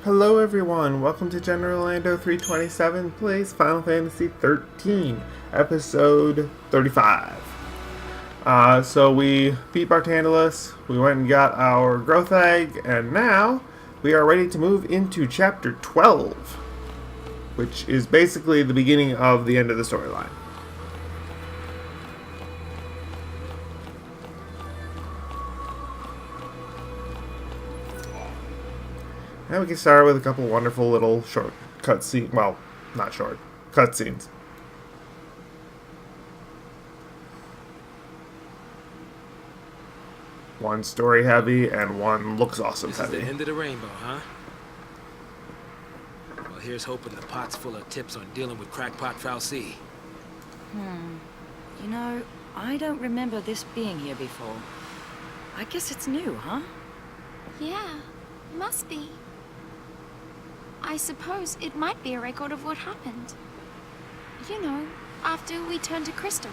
Hello everyone, welcome to General Lando 327 plays Final Fantasy XIII, episode 35. So we beat Bartandalus, we went and got our growth egg, and now we are ready to move into chapter 12, which is basically the beginning of the end of the storyline. And we can start with a couple wonderful little short cutscenes. Well, not short. Cutscenes. One story heavy and one looks awesome heavy. This is the end of the rainbow, huh? Well, here's hoping the pot's full of tips on dealing with crackpot Fal'Cie. You know, I don't remember this being here before. I guess it's new, huh? Yeah, must be. I suppose it might be a record of what happened. You know, after we turned to Crystal.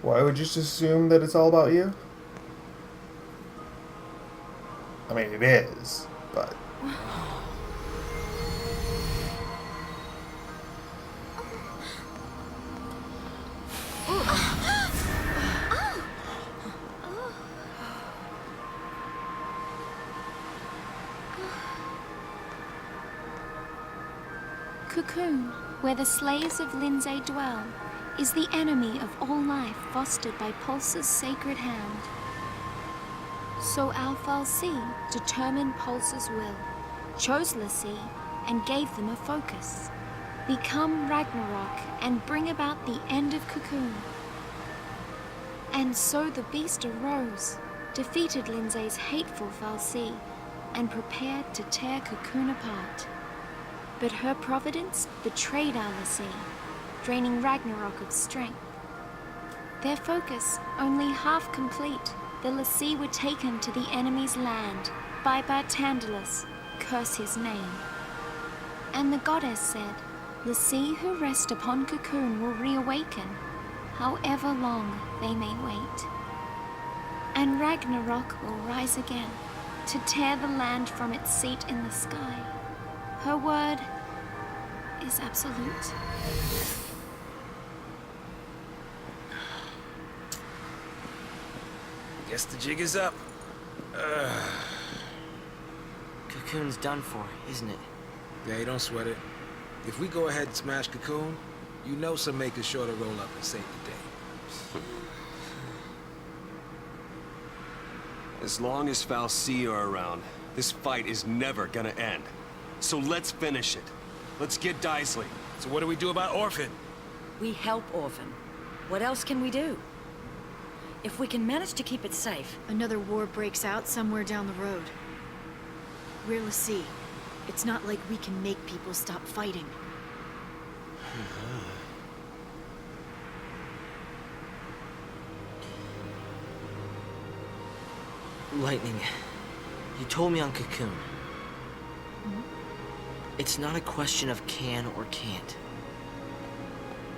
Why would you just assume that it's all about you? I mean, it is, but... Cocoon, where the slaves of Lindsay dwell, is the enemy of all life fostered by Pulse's sacred hand. So our Fal'Cie determined Pulse's will, chose l'Cie, and gave them a focus. Become Ragnarok and bring about the end of Cocoon. And so the beast arose, defeated Lindsay's hateful Fal'Cie, and prepared to tear Cocoon apart. But her providence betrayed our l'Cie, draining Ragnarok of strength. Their focus only half complete, the l'Cie were taken to the enemy's land by Bartandalus, curse his name. And the goddess said, l'Cie who rest upon Cocoon will reawaken, however long they may wait. And Ragnarok will rise again, to tear the land from its seat in the sky. Her word is absolute. Guess the jig is up. Cocoon's done for, isn't it? Yeah, don't sweat it. If we go ahead and smash Cocoon, you know some makers sure to roll up and save the day. As long as Fal'Cie are around, this fight is never gonna end. So let's finish it. Let's get Daisley. So what do we do about Orphan? We help Orphan. What else can we do? If we can manage to keep it safe. Another war breaks out somewhere down the road. We're l'Cie. It's not like we can make people stop fighting. Lightning, you told me on Cocoon. It's not a question of can or can't.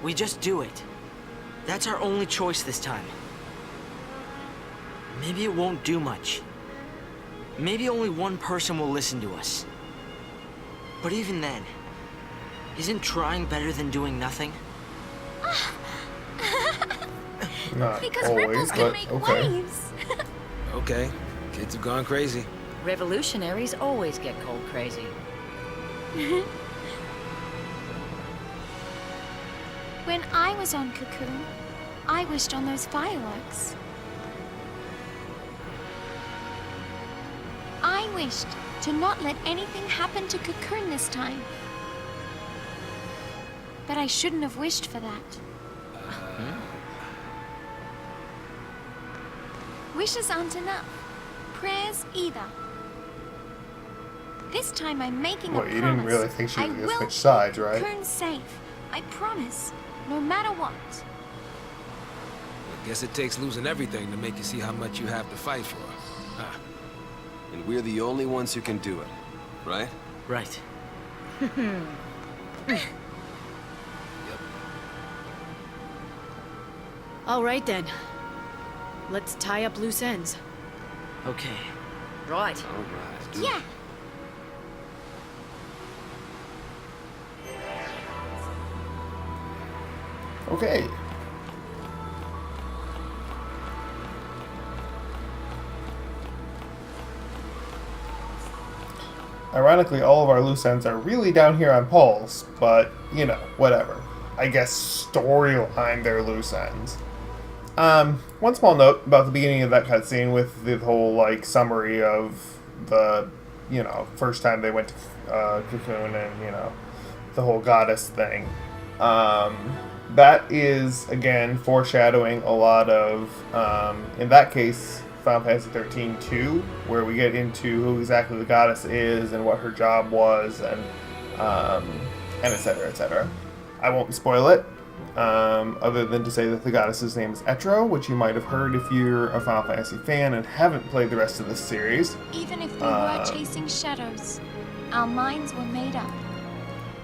We just do it. That's our only choice this time. Maybe it won't do much. Maybe only one person will listen to us. But even then, isn't trying better than doing nothing? Not Because always, ripples but can make okay. waves. Okay, kids have gone crazy. Revolutionaries always get cold crazy. When I was on Cocoon, I wished on those fireworks. I wished to not let anything happen to Cocoon this time. But I shouldn't have wished for that. Wishes aren't enough. Prayers either. This time I'm making a Well, promise. you didn't really think she was I going to will switch sides, keep right? Cocoon safe. I promise. No matter what. I guess it takes losing everything to make you see how much you have to fight for. Huh. And we're the only ones who can do it, right? Right. All right then. Let's tie up loose ends. Okay. Right. All right. Yeah. Okay. Ironically, all of our loose ends are really down here on Paul's, but, you know, whatever. I guess storyline they're loose ends. One small note about the beginning of that cutscene with the whole, like, summary of the, you know, first time they went to Cocoon and, you know, the whole goddess thing. That is, again, foreshadowing a lot of, in that case, Final Fantasy XIII 2, where we get into who exactly the goddess is and what her job was, and etc., etc. I won't spoil it, other than to say that the goddess's name is Etro, which you might have heard if you're a Final Fantasy fan and haven't played the rest of this series. Even if we were chasing shadows, our minds were made up.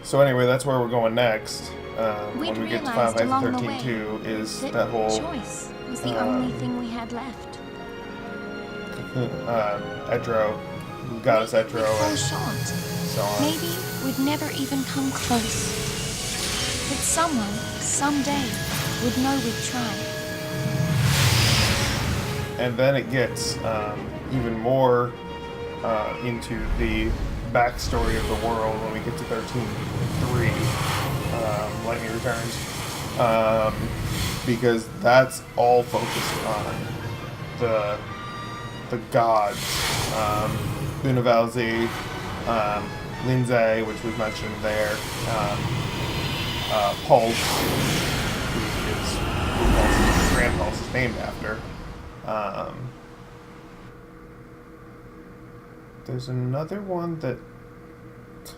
So anyway, that's where we're going next. We'd When we get to Final realized along the Fantasy way XIII 2 is that that whole choice was the only thing we had left. Etro, goddess Maybe Etro, we'd fall and short. so on. Maybe we'd never even come close. But someone, someday, would know we'd tried. And then it gets even more into the backstory of the world when we get to 13.3, Lightning Returns, because that's all focused on the gods, Unavalzi, Lindsay, which was mentioned there, Pulse, who Grand Pulse is named after. There's another one that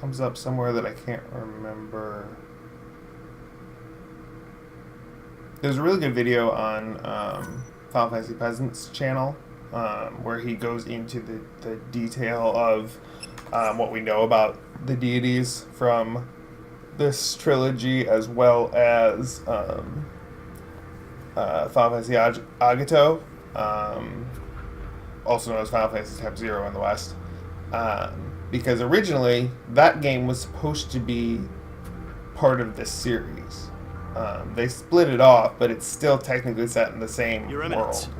comes up somewhere that I can't remember. There's a really good video on Final Fantasy Peasant's channel where he goes into the detail of what we know about the deities from this trilogy, as well as Final Fantasy Agato, also known as Final Fantasy Type 0 in the West. Because originally, that game was supposed to be part of this series. They split it off, but it's still technically set in the same Your Eminence. world.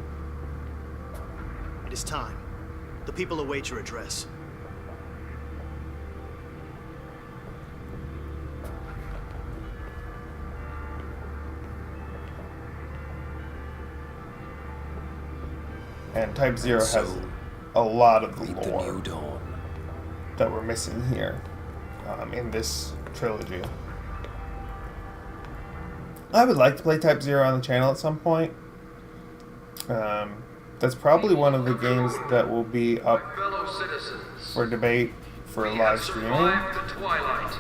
It is time. The people await your address. And Type 0 So, has a lot of the meet the lore new dawn. that we're missing here in this trilogy. I would like to play Type 0 on the channel at some point. That's probably one of the games that will be up for debate for live streaming. The twilight,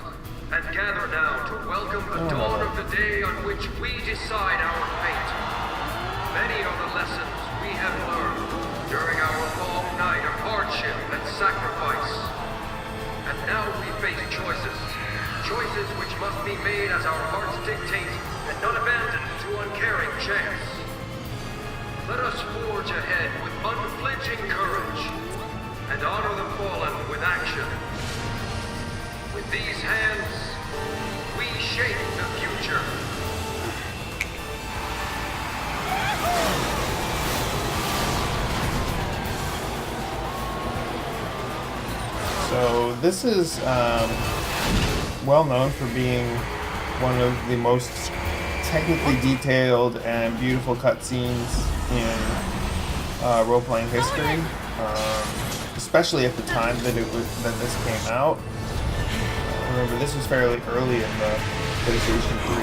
and gather now to welcome the dawn of the day on which we decide our fate. Many are the lessons we have learned during our long night of hardship and sacrifice. And now we face choices. Choices which must be made as our hearts dictate and not abandoned to uncaring chance. Let us forge ahead with unflinching courage and honor the fallen with action. With these hands, we shape the future. So this is well known for being one of the most technically detailed and beautiful cutscenes in role-playing history, especially at the time that this came out. Remember, this was fairly early in the PlayStation 3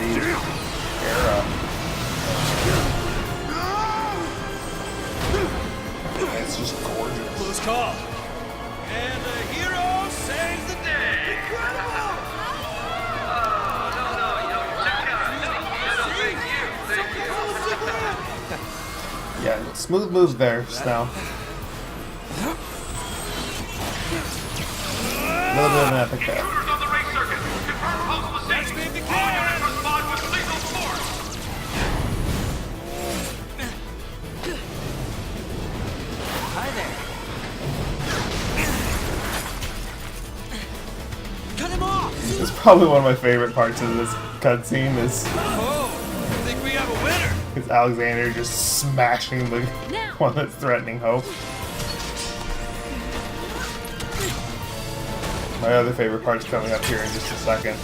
era. It's just gorgeous. Close call. And the hero saves the day! Incredible! Thank you. Yeah, smooth move there, Snow. A little bit of an epic there. Intruders on the race circuit! Confirm Post was safe! All units respond with lethal force! Hi there. It's probably one of my favorite parts of this cutscene is I think we have a winner. is Alexander just smashing the one that's threatening Hope. My other favorite part's coming up here in just a second.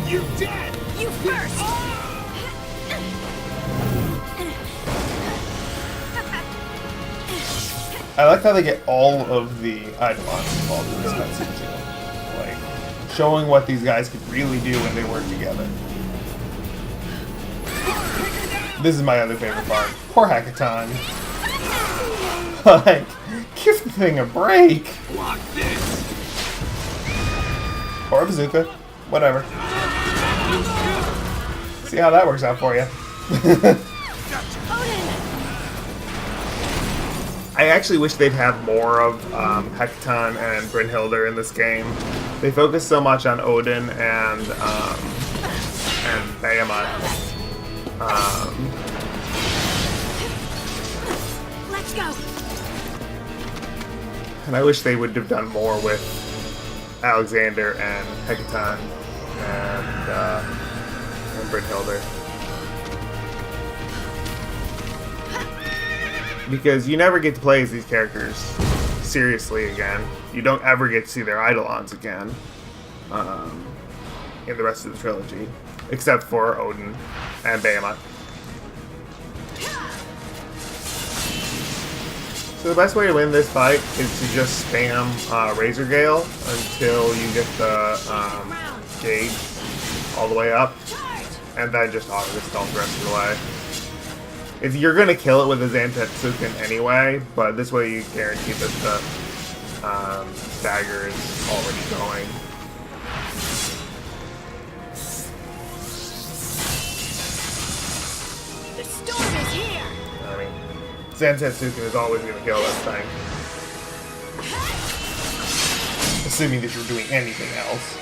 You dead! You first! I like how they get all of the Eidolons involved in this cutscene too. Like, showing what these guys could really do when they work together. This is my other favorite part. Poor Hackathon. Like, give the thing a break. Block this! Or a bazooka. Whatever. See how that works out for you. I actually wish they'd have more of Hekaton and Brynhildr in this game. They focus so much on Odin and Behemoth. Let's go! And I wish they would have done more with Alexander and Hekaton and Brynhildr. Because you never get to play as these characters seriously again. You don't ever get to see their Eidolons again in the rest of the trilogy, except for Odin and Behemoth. So the best way to win this fight is to just spam Razor Gale until you get the gauge all the way up, and then just auto-dispel the rest of the way. If you're gonna kill it with a Zantetsuken anyway, but this way you guarantee that the stagger is already going. The storm is here! I mean, Zantetsuken is always gonna kill this thing. Assuming that you're doing anything else.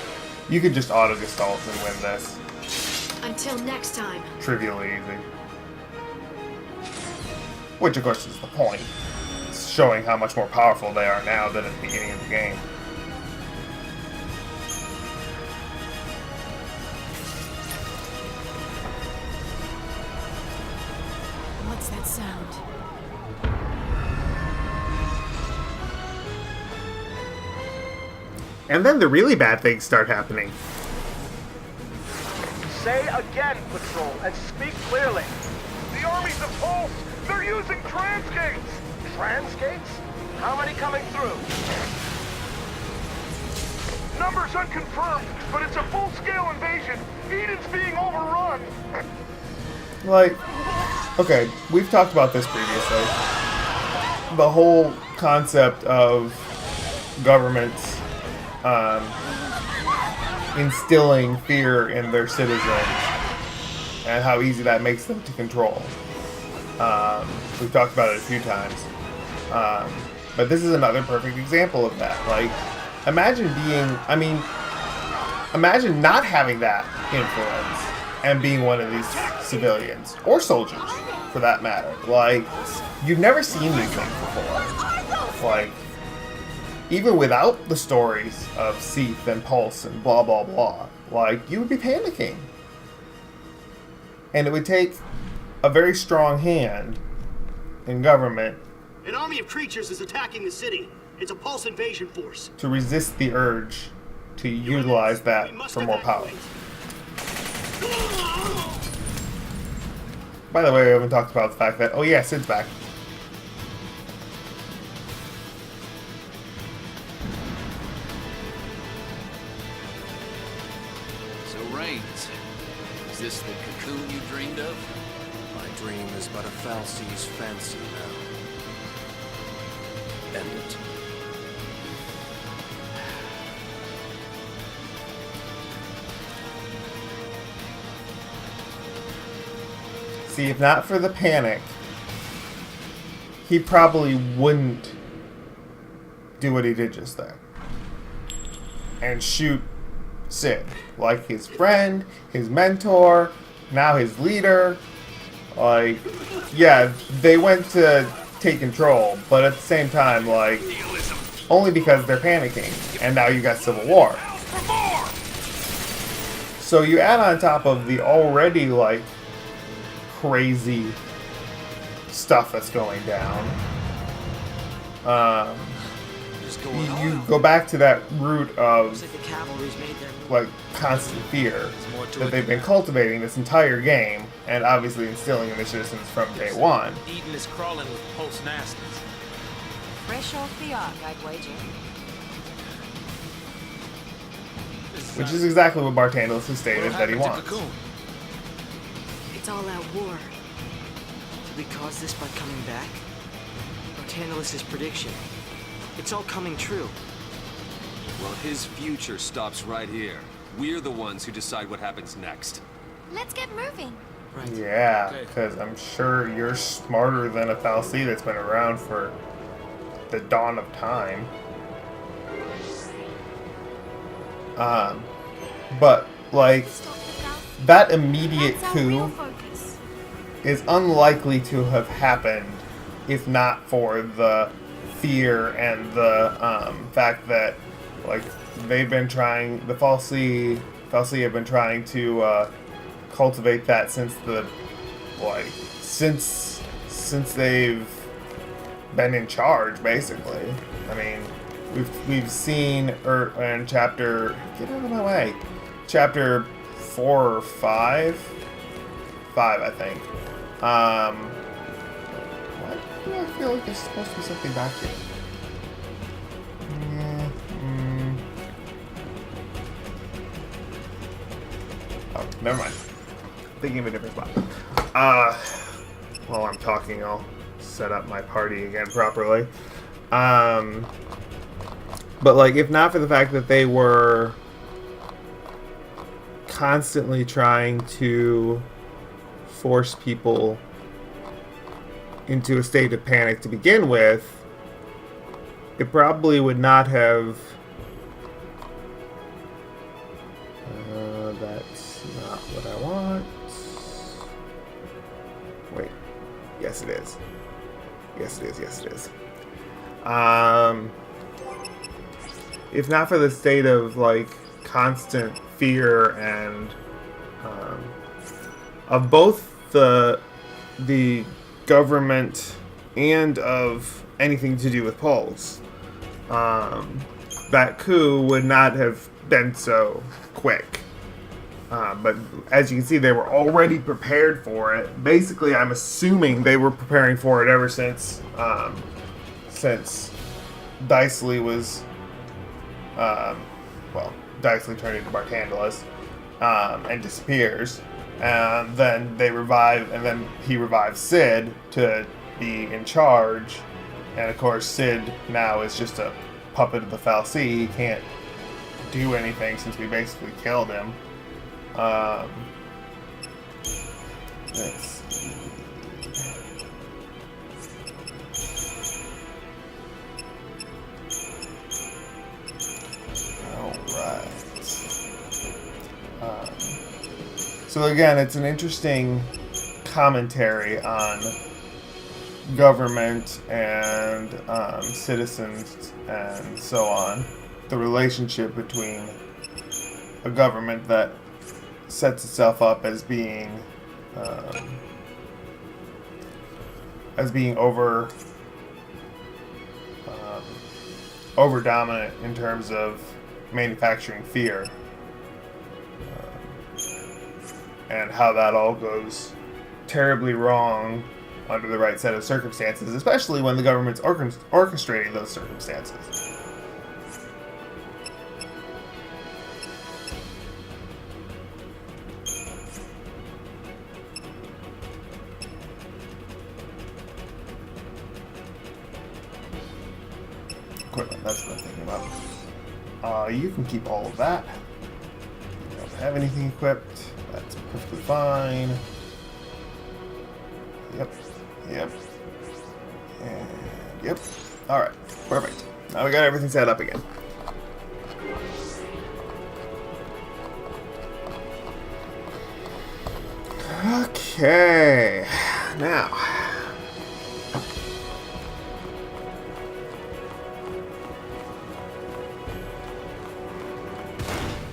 You could just auto-gestalt and win this. Until next time. Trivially easy. Which, of course, is the point. It's showing how much more powerful they are now than at the beginning of the game. What's that sound? And then the really bad things start happening. Say again, Patrol, and speak clearly. The armies of Pulse, they're using transgates! Transgates? How many coming through? Numbers unconfirmed, but it's a full-scale invasion. Eden's being overrun. Like, okay, we've talked about this previously. The whole concept of governments instilling fear in their citizens and how easy that makes them to control. We've talked about it a few times. But this is another perfect example of that. Like, imagine not having that influence and being one of these civilians, or soldiers, for that matter. Like, you've never seen these things before. Like, even without the stories of Seath and Pulse and blah blah blah, like, you would be panicking. And it would take a very strong hand in government An army of creatures is attacking the city. It's a Pulse invasion force. to resist the urge to utilize that for more power. By the way, we haven't talked about the fact that, oh yeah, Sid's back. So, Reigns, is this the cocoon you dreamed of? My dream is but a fal'Cie's fancy now. End it. See, if not for the panic, he probably wouldn't do what he did just there. And shoot Sid. Like his friend, his mentor, now his leader. Like, yeah, they went to take control, but at the same time, like, only because they're panicking. And now you got civil war. So you add on top of the already, like, crazy stuff that's going down. You go back to that root of, like, constant fear that they've been cultivating this entire game, and obviously instilling in the citizens from day one. Eden is crawling with pulse nasties. Fresh off the ark, I'd wager. Which is exactly what Bartandos has stated that he wants. It's all out war. Did we cause this by coming back? Bartandos' prediction. It's all coming true. Well, his future stops right here. We're the ones who decide what happens next. Let's get moving. Right. Yeah, because I'm sure you're smarter than a Fal'Cie that's been around for the dawn of time. But, like, that immediate coup is unlikely to have happened if not for the fear and the fact that, like, they've been trying, the Fal'Cie have been trying to cultivate that since the, like, since they've been in charge, basically. I mean, we've seen in chapter, get out of my way, chapter 4 or 5, I think. What do I feel like there's supposed to be something back here? Oh, never mind. Thinking of a different spot. While I'm talking, I'll set up my party again properly. But, like, if not for the fact that they were constantly trying to force people into a state of panic to begin with, it probably would not have... that's not what I want. Wait. Yes, it is. Yes, it is. Yes, it is. If not for the state of, like, constant fear and of both the government and of anything to do with Pulse, that coup would not have been so quick. But as you can see, they were already prepared for it. Basically, I'm assuming they were preparing for it ever since Dicely was, Dicely turned into Bartandos and disappears. And then they revive, and then he revives Sid to be in charge. And of course, Sid now is just a puppet of the Fal'Cie. He can't do anything since we basically killed him. Let's see. Alright. So again, it's an interesting commentary on government and citizens and so on. The relationship between a government that sets itself up as being over dominant in terms of manufacturing fear, and how that all goes terribly wrong under the right set of circumstances, especially when the government's orchestrating those circumstances. Equipment, that's what I'm thinking about. You can keep all of that. You don't have anything equipped. That's perfectly fine. Yep. And yep. Alright, perfect. Now we got everything set up again. Okay. Now.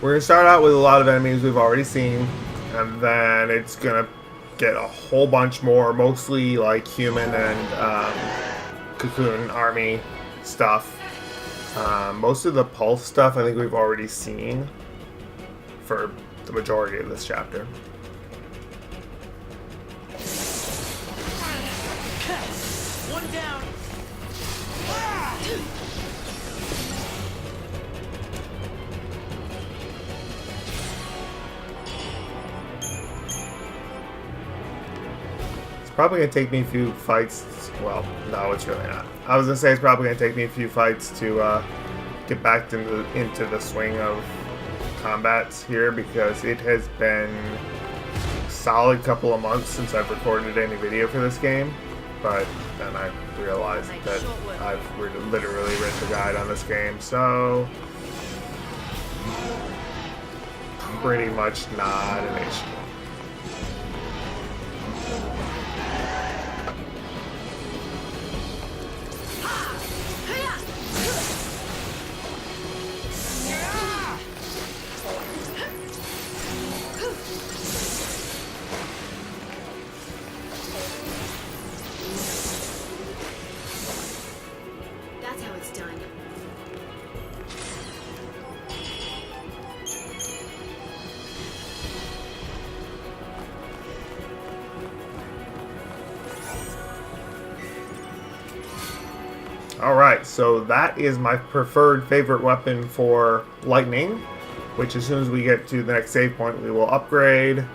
We're going to start out with a lot of enemies we've already seen, and then it's going to get a whole bunch more, mostly like human and Cocoon army stuff. Most of the pulse stuff I think we've already seen for the majority of this chapter. One down. It's probably going to take me a few fights. Well, no, it's really not. I was going to say it's probably going to take me a few fights to get back into the swing of combats here, because it has been a solid couple of months since I've recorded any video for this game. But then I realized that I've literally read the guide on this game, so pretty much not an issue. That's how it's done. Alright, so that is my preferred favorite weapon for lightning, which as soon as we get to the next save point we will upgrade.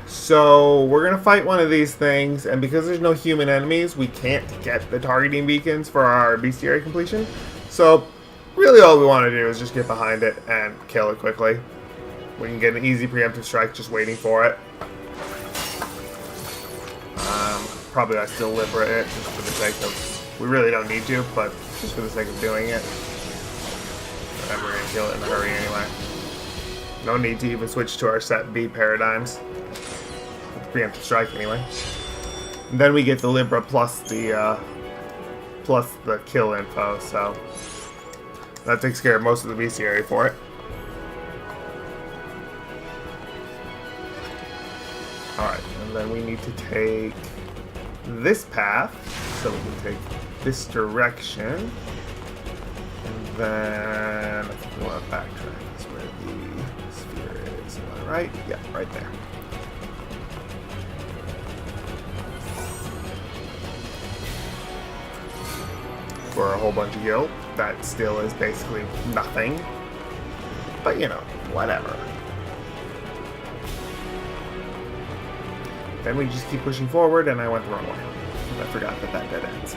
So we're going to fight one of these things, and because there's no human enemies, we can't get the targeting beacons for our bestiary completion. So really all we want to do is just get behind it and kill it quickly. We can get an easy preemptive strike just waiting for it. Probably I still liberate it just for the sake of... We really don't need to, but just for the sake of doing it. And we're going to kill it in a hurry anyway. No need to even switch to our set B paradigms. Preemptive strike anyway. And then we get the Libra plus the kill info, so that takes care of most of the bestiary for it. Alright, and then we need to take this path, so we can take this direction, and then I think we want to backtrack. That's where the sphere is. Am I right? Yeah, right there. For a whole bunch of guild. That still is basically nothing. But you know, whatever. Then we just keep pushing forward, and I went the wrong way. I forgot that that dead ends.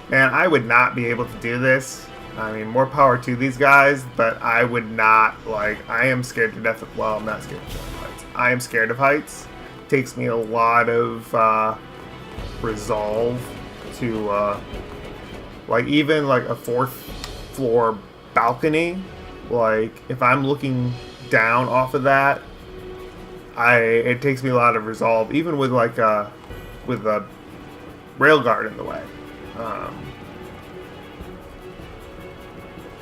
Man, I would not be able to do this. I mean, more power to these guys, but I would not, like, I am scared to death of, well, I'm not scared of heights. I am scared of heights. Takes me a lot of resolve to like even like a 4th floor balcony. Like if I'm looking down off of that, it takes me a lot of resolve, even with like with a rail guard in the way.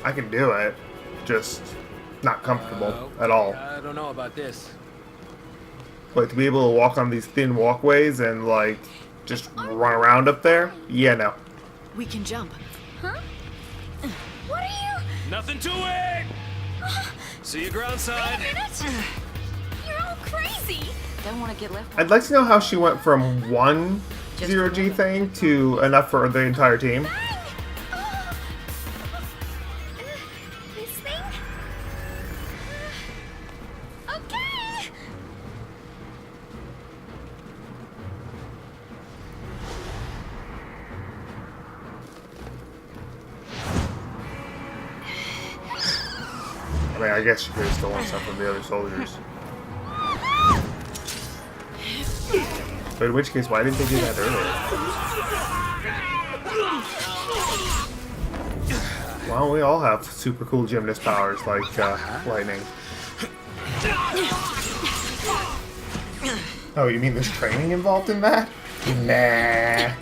I can do it, just not comfortable at all. I don't know about this. But to be able to walk on these thin walkways and, like, just run around up there? Yeah, no. We can jump. Huh? What are you? Nothing to it! See you ground side. Wait a minute! You're all crazy! Don't want to get left. I'd like to know how she went from one zero-G thing to enough for the entire team. This thing? Okay! I mean, I guess she could have stolen stuff from the other soldiers. But in which case, why didn't they do that earlier? Well, we all have super cool gymnast powers like lightning. Oh, you mean there's training involved in that? Nah.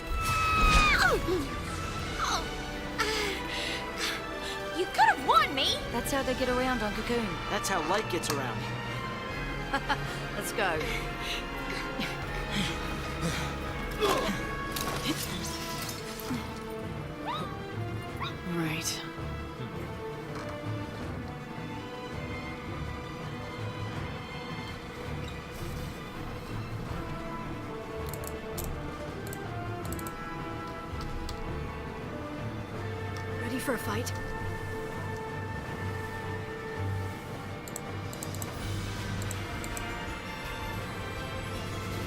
You could have won me. That's how they get around on Cocoon. That's how light gets around. Let's go. Right. Ready for a fight?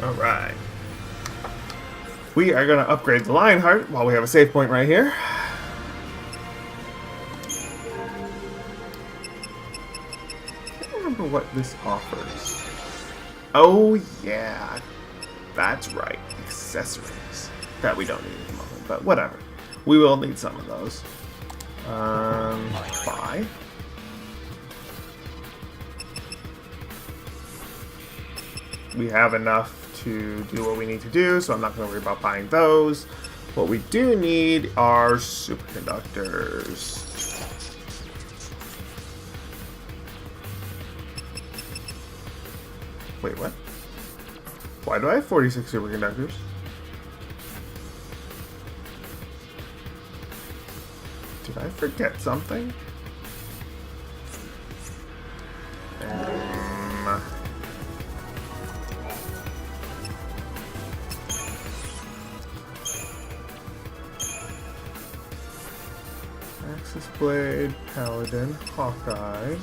Alright. We are going to upgrade the Lionheart while we have a save point right here. I can't remember what this offers. Oh, yeah. That's right. Accessories. That we don't need at the moment, but whatever. We will need some of those. Buy. We have enough to do what we need to do, so I'm not going to worry about buying those. What we do need are superconductors. Wait, what? Why do I have 46 superconductors? Did I forget something? Axis Blade, Paladin, Hawkeye.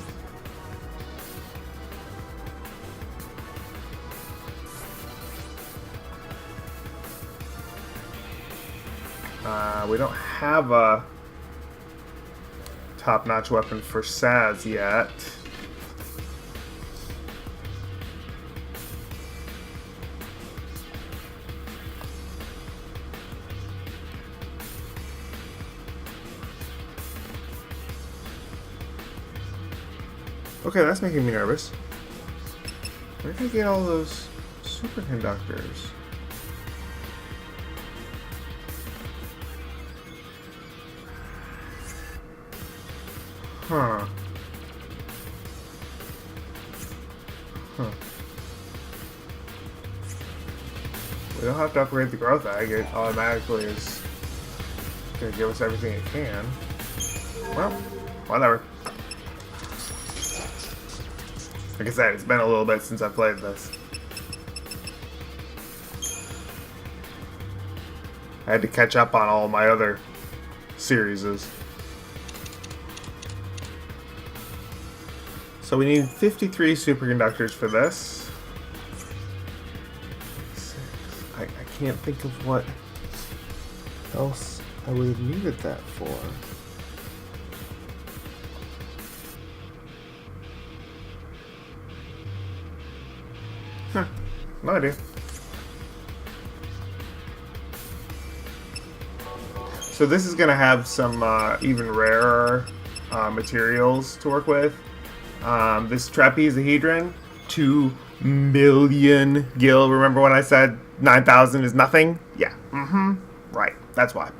We don't have a top-notch weapon for Saz yet. Okay, that's making me nervous. Where did I get all those superconductors? Huh. We don't have to upgrade the growth egg. It automatically is going to give us everything it can. Well, whatever. Like I said, it's been a little bit since I played this. I had to catch up on all my other series. So we need 53 superconductors for this. I can't think of what else I would have needed that for. Huh. No idea. So this is going to have some even rarer materials to work with. This trapezohedron, 2 million gil. Remember when I said 9,000 is nothing? Yeah. Right. That's why.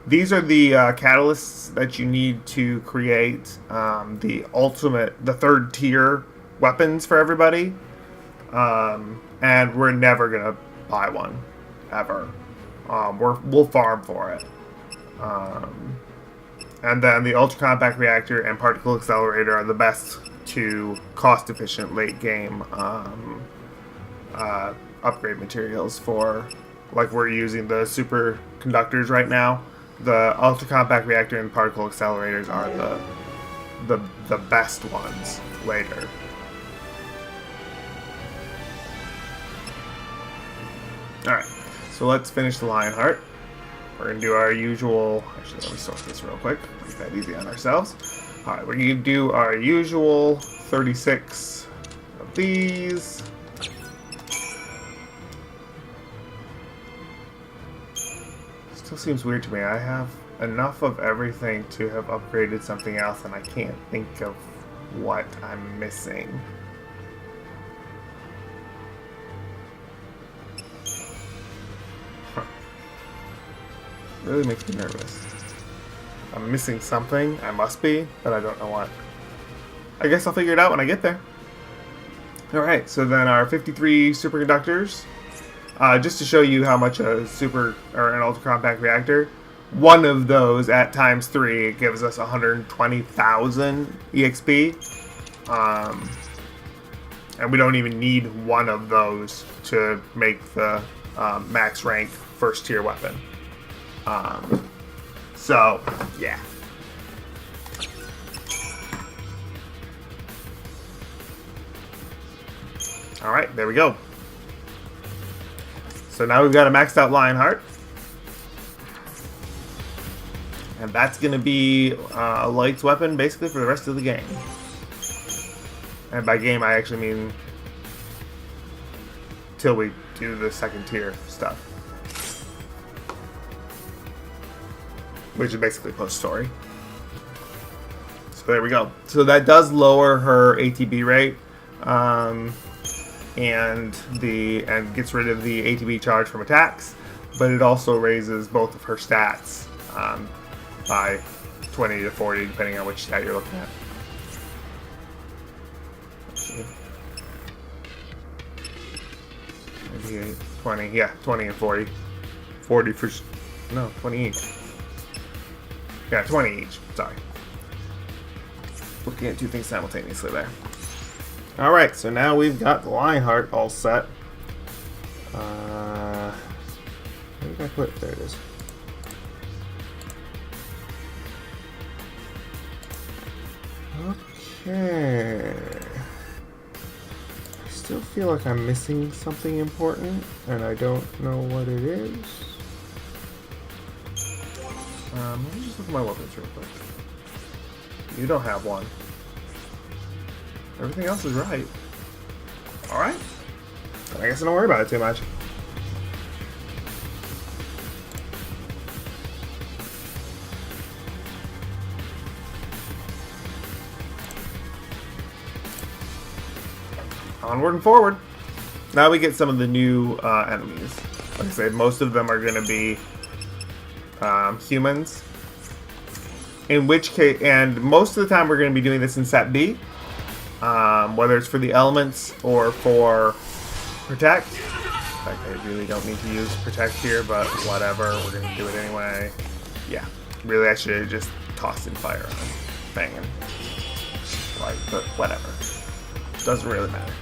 These are the catalysts that you need to create the third tier weapons for everybody. And we're never gonna buy one, ever. We'll farm for it. And then the ultra compact reactor and particle accelerator are the best to cost-efficient late-game upgrade materials for, like we're using the superconductors right now. The ultra compact reactor and particle accelerators are the best ones later. Alright, so let's finish the Lionheart. We're going to do our usual... Actually, let me sort this real quick. Make that easy on ourselves. Alright, we're going to do our usual 36 of these. Let's Still seems weird to me. I have enough of everything to have upgraded something else, and I can't think of what I'm missing. Huh. Really makes me nervous. I'm missing something. I must be, but I don't know what. I guess I'll figure it out when I get there. Alright, so then our 53 superconductors. Just to show you how much a super or an ultra compact reactor, one of those at times 3 gives us 120,000 EXP. And we don't even need one of those to make the max rank first tier weapon. So, yeah. Alright, there we go. So now we've got a maxed out Lionheart. And that's going to be a Light's weapon basically for the rest of the game. And by game I actually mean till we do the second tier stuff. Which is basically post-story. So there we go. So that does lower her ATB rate. And gets rid of the ATB charge from attacks, but it also raises both of her stats by 20 to 40, depending on which stat you're looking at. Maybe 20, yeah, 20 and 40. 40 for, no, 20 each. Yeah, 20 each, sorry. Looking at two things simultaneously there. Alright, so now we've got the Lionheart all set. Where did I put it? There it is. Okay. I still feel like I'm missing something important, and I don't know what it is. Let me just look at my weapons real quick. You don't have one. Everything else is right. Alright. I guess I don't worry about it too much. Onward and forward. Now we get some of the new enemies. Like I said, most of them are going to be humans. In which case, and most of the time we're going to be doing this in set B. Whether it's for the elements or for protect. In fact, I really don't need to use protect here, but whatever, we're going to do it anyway. Yeah, really I should have just tossed in fire on banging. Right, but whatever. Doesn't really matter.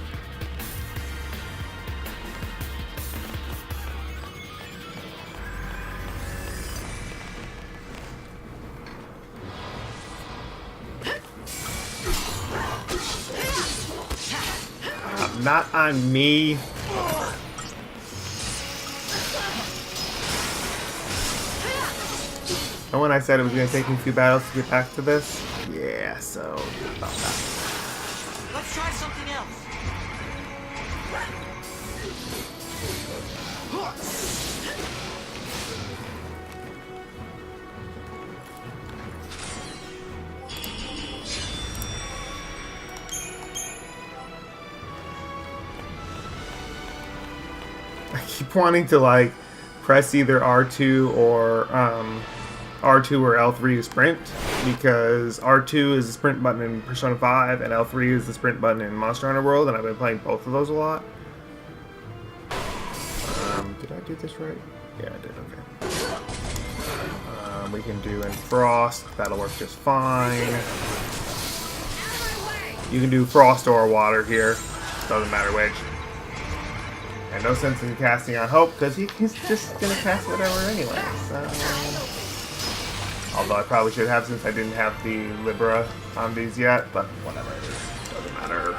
Not on me. And when I said it was going to take me 2 battles to get back to this, yeah, so about that. Let's try something else. I keep wanting to like press either R2 or R2 or L3 to sprint, because R2 is the sprint button in Persona 5 and L3 is the sprint button in Monster Hunter World, and I've been playing both of those a lot. Did I do this right? Yeah, I did. Okay. We can do in Frost. That'll work just fine. You can do Frost or Water here. Doesn't matter which. And no sense in casting on Hope, because he's just going to cast whatever anyway. So, although I probably should have, since I didn't have the Libra on these yet, but whatever. Doesn't matter.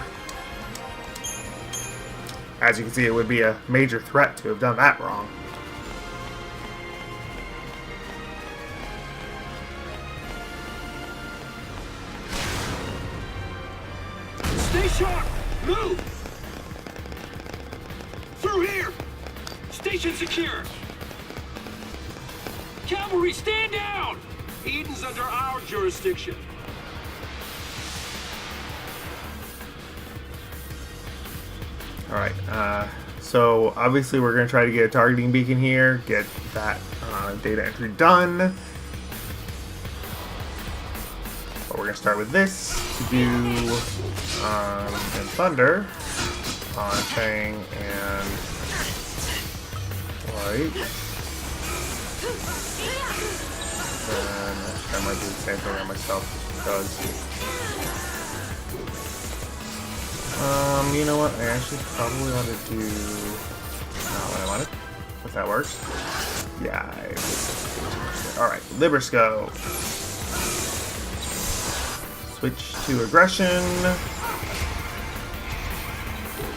As you can see, it would be a major threat to have done that wrong. Stay sharp! Move! Through here! Station secure! Cavalry, stand down! Eden's under our jurisdiction. Alright, so obviously we're going to try to get a targeting beacon here, get that data entry done. But we're going to start with this to do in Thunder on Fang and Light. And I might do the same thing on myself because you know what? I actually probably want to do not what I wanted. If that works. Yeah. Alright, Libersco. Switch to aggression.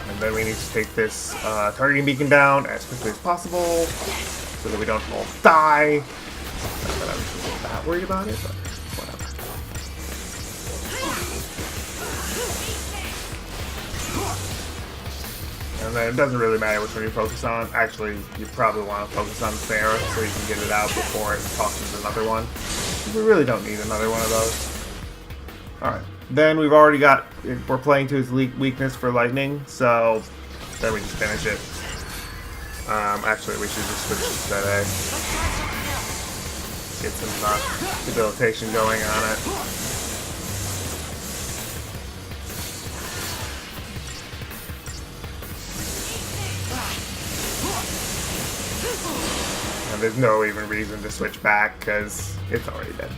And then we need to take this targeting beacon down as quickly as possible so that we don't all die. Not that I'm that worried about it, but whatever. And then it doesn't really matter which one you focus on. Actually, you probably want to focus on Sarah so you can get it out before it tosses another one. We really don't need another one of those. Alright, then we've already got, we're playing to his weakness for lightning, so then we just finish it. Actually, we should just switch to set A. Get some debilitation going on it. And there's no even reason to switch back because it's already dead.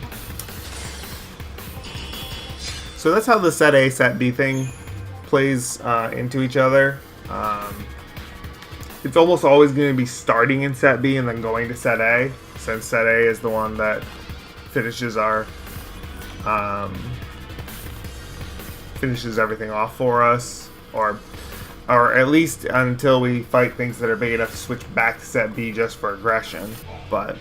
So that's how the set A, set B thing plays into each other. It's almost always going to be starting in set B and then going to set A, since set A is the one that finishes our finishes everything off for us, or at least until we fight things that are big enough to switch back to set B just for aggression. But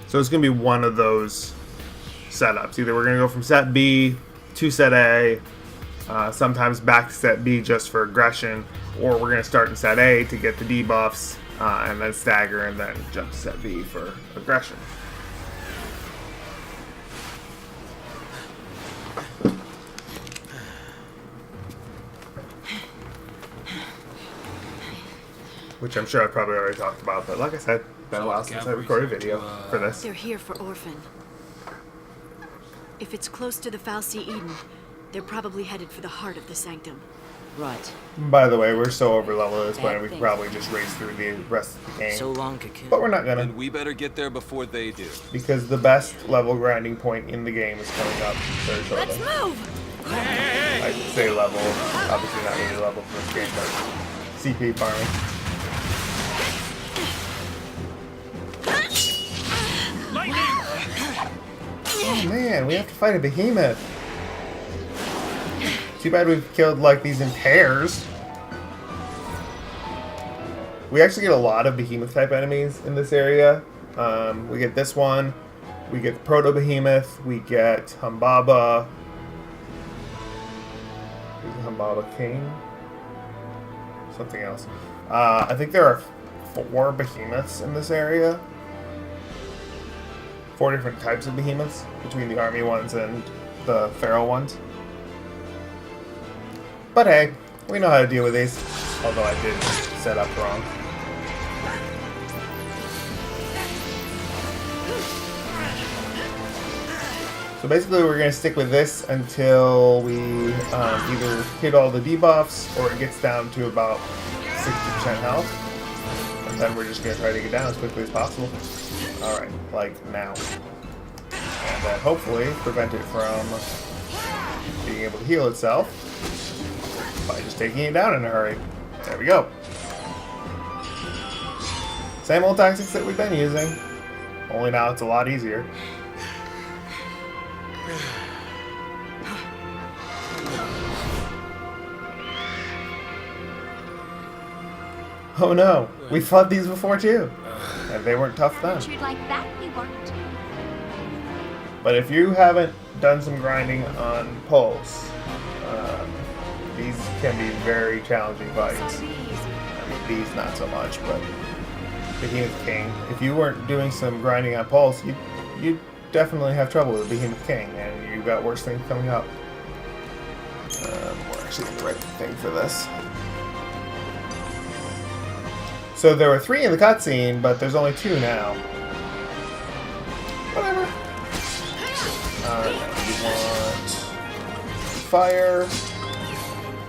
so it's going to be one of those setups. Either we're going to go from set B to set A, sometimes back to set B just for aggression, or we're going to start in set A to get the debuffs, and then stagger and then jump to set B for aggression. Which I'm sure I probably already talked about, but like I said, it's been a while since I recorded a video for this. They're here for Orphan. If it's close to the Fal'Cie Eden, they're probably headed for the heart of the Sanctum. Right. By the way, we're so over level at this point, we could probably just race through the rest of the game. So long, Cocoon. But we're not gonna. And we better get there before they do. Because the best level grinding point in the game is coming up very shortly. Let's move! I say level, obviously not really level for this game, but CP farming. Oh man, we have to fight a behemoth. Too bad we've killed like these in pairs. We actually get a lot of behemoth type enemies in this area. We get this one, we get Proto Behemoth, we get Humbaba. Humbaba King? Something else. I think there are 4 behemoths in this area. 4 different types of behemoths between the army ones and the feral ones. But hey, we know how to deal with these. Although I did set up wrong. So basically we're going to stick with this until we either hit all the debuffs or it gets down to about 60% health. And then we're just going to try to get down as quickly as possible. Alright, like now. And then hopefully prevent it from being able to heal itself by just taking it down in a hurry. There we go. Same old tactics that we've been using, only now it's a lot easier. Oh no, we fought these before too, and they weren't tough then. You'd like that, you want. But if you haven't done some grinding on Pulse, these can be very challenging fights. I mean, these not so much, but Behemoth King. If you weren't doing some grinding on Pulse, you'd definitely have trouble with Behemoth King, and you got worse things coming up. We're actually in the right thing for this. So there were 3 in the cutscene, but there's only 2 now. Whatever. Alright, you want fire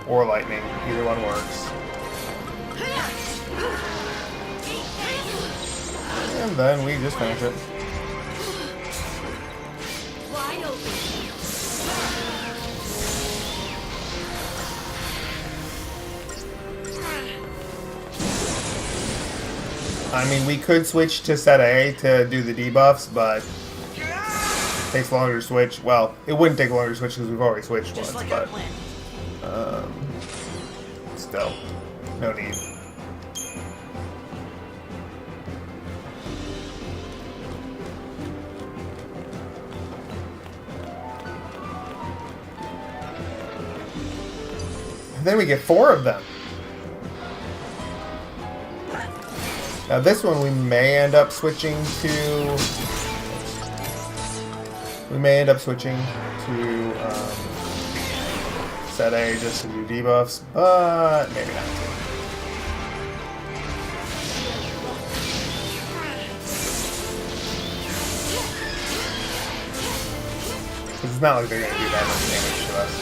or lightning. Either one works. And then we just finish it. Wide open. I mean, we could switch to set A to do the debuffs, but it takes longer to switch. Well, it wouldn't take longer to switch because we've already switched once, but still, no need. And then we get 4 of them. Now this one we may end up switching to. We may end up switching to set A just to do debuffs, but maybe not. It's not like they're going to do that much damage to us.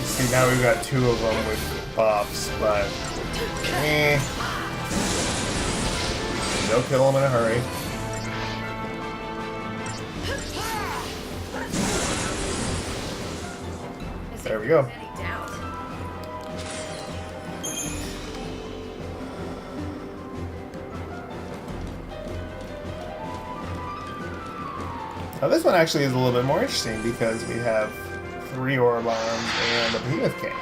See, now we've got 2 of them with buffs, but they'll kill them in a hurry. There we go. Now this one actually is a little bit more interesting because we have 3 Aura Bombs and a Behemoth King.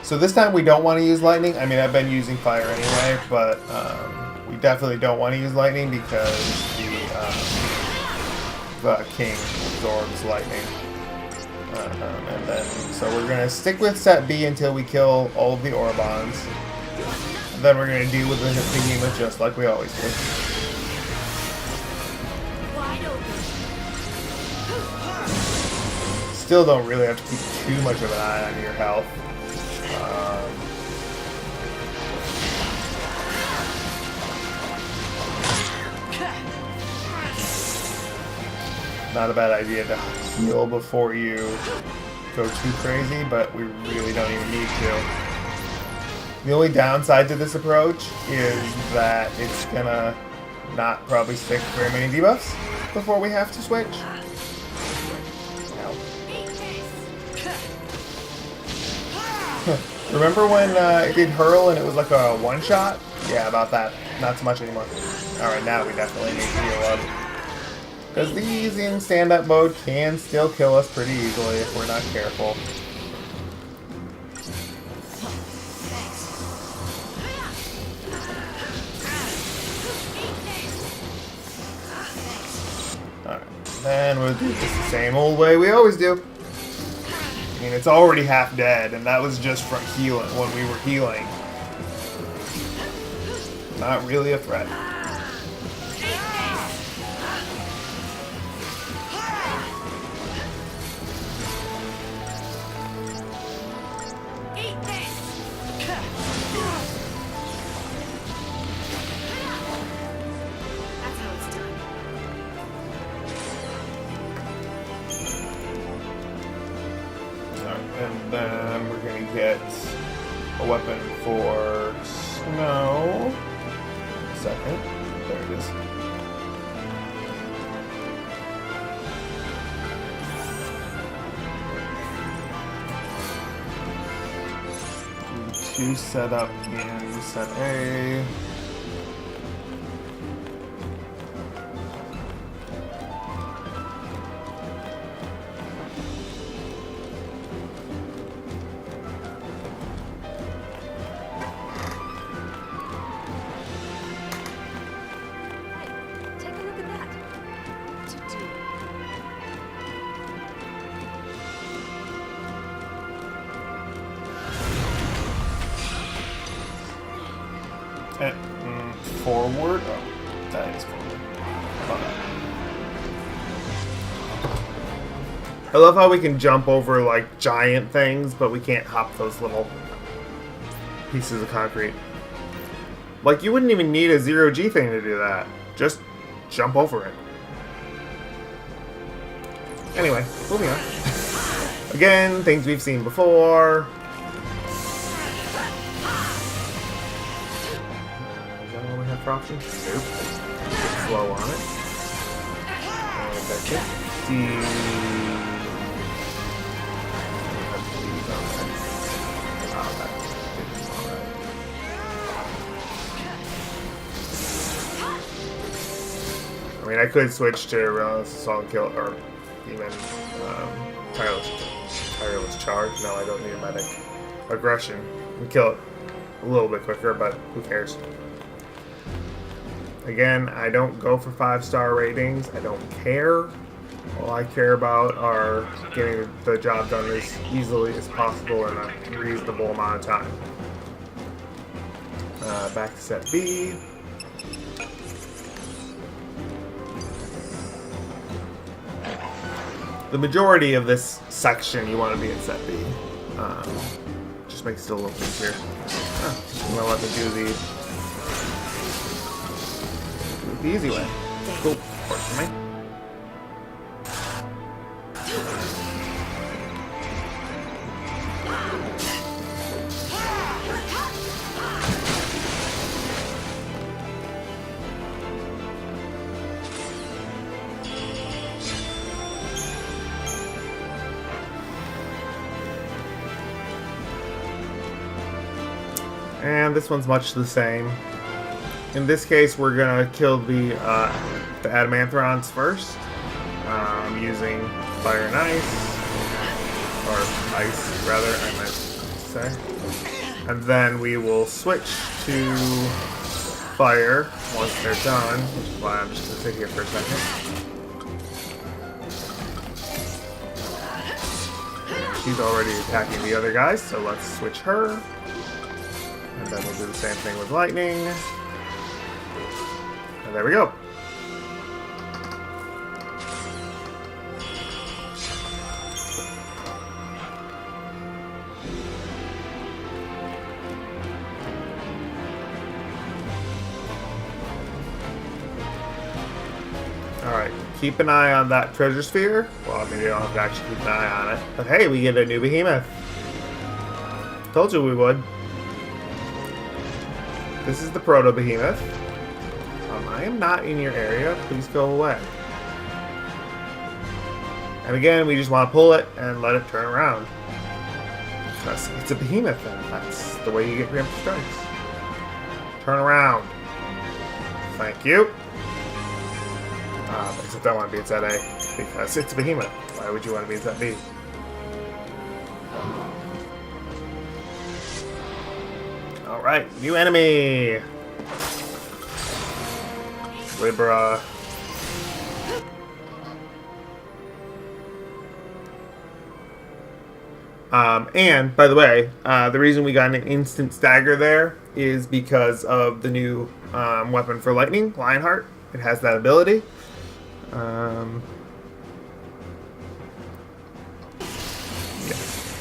So this time we don't want to use lightning. I mean, I've been using fire anyway, but we definitely don't want to use lightning because the King absorbs lightning. And then, so we're going to stick with set B until we kill all of the Aura Bombs. And then we're going to deal with the Behemoth just like we always do. Still don't really have to keep too much of an eye on your health. Not a bad idea to heal before you go too crazy, but we really don't even need to. The only downside to this approach is that it's gonna not probably stick very many debuffs before we have to switch. Remember when it did hurl and it was like a one-shot? Yeah, about that. Not so much anymore. Alright, now we definitely need to heal up. Because these in stand-up mode can still kill us pretty easily if we're not careful. Alright, then we'll do this the same old way we always do. I mean, it's already half dead, and that was just from healing, when we were healing. Not really a threat. And then we're going to get a weapon for snow. Second. There it is. Do 2 set up in set A. Forward? Oh, that is forward. How about that? I love how we can jump over like giant things, but we can't hop those little pieces of concrete. Like, you wouldn't even need a zero-G thing to do that. Just jump over it. Anyway, moving on. Again, things we've seen before. Is that all we have for options? Nope. Slow on it. And that's it. I mean, I could switch to Assault and Kill, or even Tireless Charge. No, I don't need a medic. Aggression. And kill it a little bit quicker, but who cares? Again, I don't go for 5-star ratings. I don't care. All I care about are getting the job done as easily as possible in a reasonable amount of time. Back to set B. The majority of this section you want to be in set B. Just makes it a little easier. I'm gonna let them do the easy way. Cool. Works for me. And this one's much the same. In this case, we're gonna kill the Adamanthrons first, using fire and ice, or ice rather, I meant to say. And then we will switch to fire once they're done, which is why I'm just gonna sit here for a second. She's already attacking the other guys, so let's switch her. And then we'll do the same thing with lightning. And there we go. Alright, keep an eye on that treasure sphere. Well, maybe I don't have to actually keep an eye on it. But hey, we get a new behemoth. Told you we would. This is the Proto Behemoth. I am not in your area. Please go away. And again, we just want to pull it and let it turn around. Because it's a behemoth, and that's the way you get preemptive strikes. Turn around. Thank you. Except I want to be in set A, because it's a behemoth. Why would you want to be in set B? Alright, new enemy! Libra. And, by the way, the reason we got an instant stagger there is because of the new weapon for lightning, Lionheart. It has that ability. Yeah.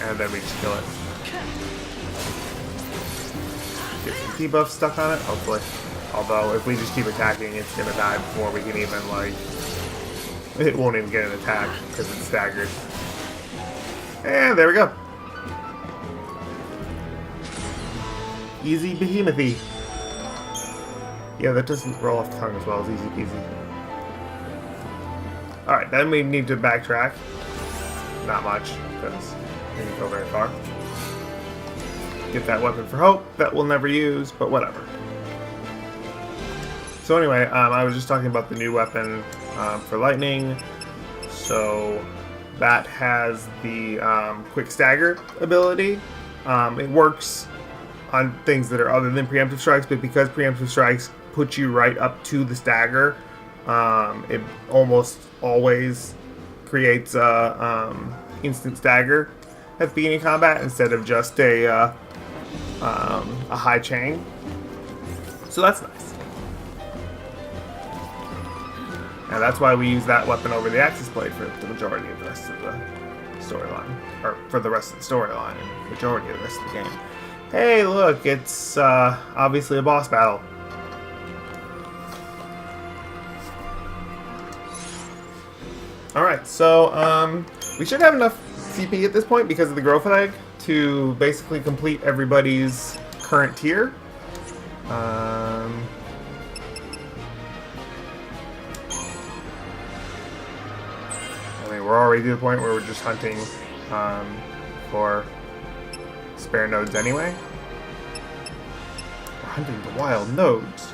And then we just kill it. Get some debuff stuck on it, hopefully. Although, if we just keep attacking, it's gonna die before we can even, like... It won't even get an attack, because it's staggered. And there we go. Easy behemoth-y. Yeah, that doesn't roll off the tongue as well as easy peasy. Alright, then we need to backtrack. Not much, because we didn't go very far. Get that weapon for hope that we'll never use, but whatever. So anyway, I was just talking about the new weapon for lightning. So that has the quick stagger ability. It works on things that are other than preemptive strikes, but because preemptive strikes put you right up to the stagger, it almost always creates a instant stagger at the beginning of combat instead of just a high chain. So that's nice. And that's why we use that weapon over the Axis Blade for the majority of the rest of the storyline. Or for the rest of the storyline and majority of the rest of the game. Hey, look, it's obviously a boss battle. Alright, so we should have enough CP at this point because of the growth egg to basically complete everybody's current tier. I mean, we're already to the point where we're just hunting for spare nodes anyway. We're hunting the wild nodes.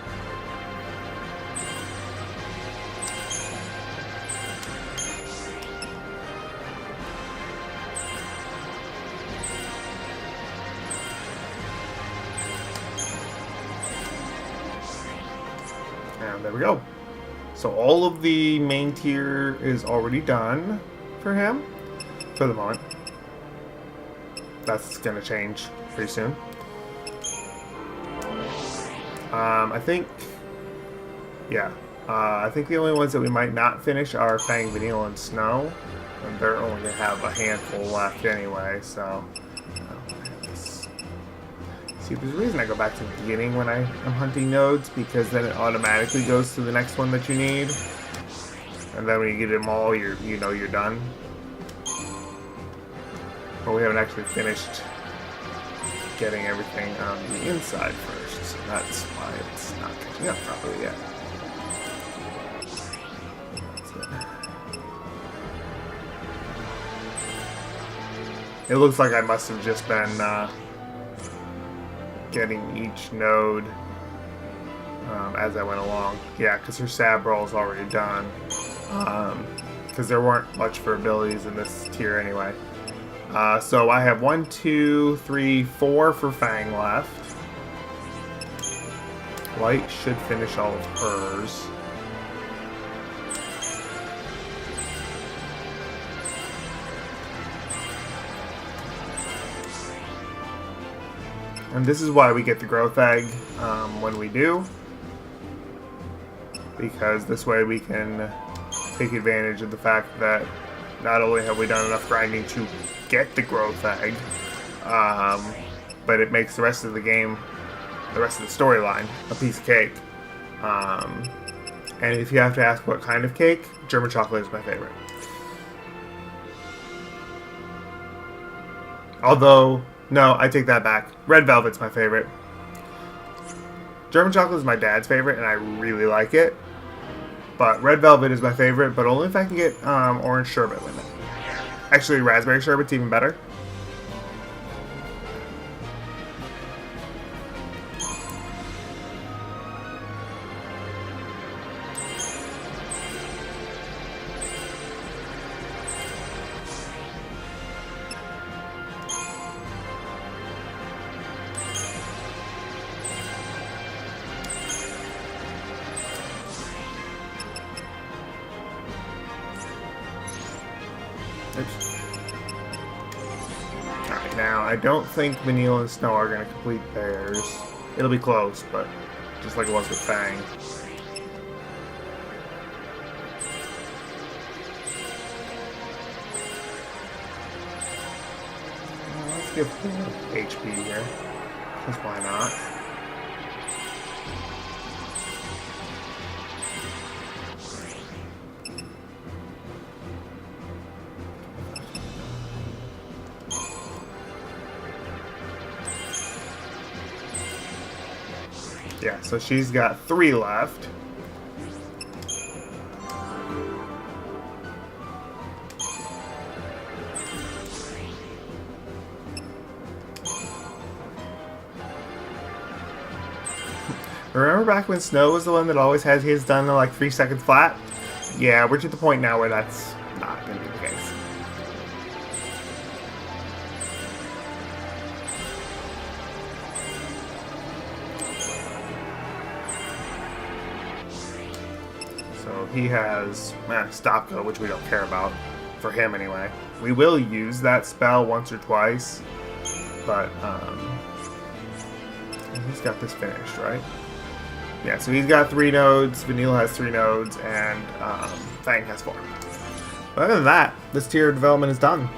And there we go. So all of the main tier is already done for him, for the moment. That's gonna change pretty soon. I think the only ones that we might not finish are Fang, Vanille, and Snow, and they're only gonna have a handful left anyway. So, see, there's a reason I go back to the beginning when I'm hunting nodes, because then it automatically goes to the next one that you need, and then when you get them all, you know you're done. But we haven't actually finished getting everything on the inside first, so that's why it's not catching up properly yet. It looks like I must have just been getting each node as I went along. Yeah, because her Sab roll is already done. Because there weren't much for abilities in this tier anyway. So I have 1, 2, 3, 4 for Fang left. Light should finish all of hers. And this is why we get the growth egg when we do. Because this way we can take advantage of the fact that not only have we done enough grinding to get the growth egg, but it makes the rest of the game, the rest of the storyline, a piece of cake. And if you have to ask what kind of cake, German chocolate is my favorite. Although, no, I take that back. Red velvet's my favorite. German chocolate is my dad's favorite, and I really like it. But red velvet is my favorite, but only if I can get orange sherbet with it. Actually, raspberry sherbet's even better. Alright, now I don't think Vanille and Snow are going to complete theirs. It'll be close, but just like it was with Fang. Let's give HP here, because why not? Yeah, so she's got 3 left. Remember back when Snow was the one that always had his done in like 3 seconds flat? Yeah, we're to the point now where that's not going to be the case. So he has Stopko, which we don't care about, for him anyway. We will use that spell once or twice, but he's got this finished, right? Yeah, so he's got 3 nodes, Vanille has 3 nodes, and Fang has 4. But other than that, this tier development is done.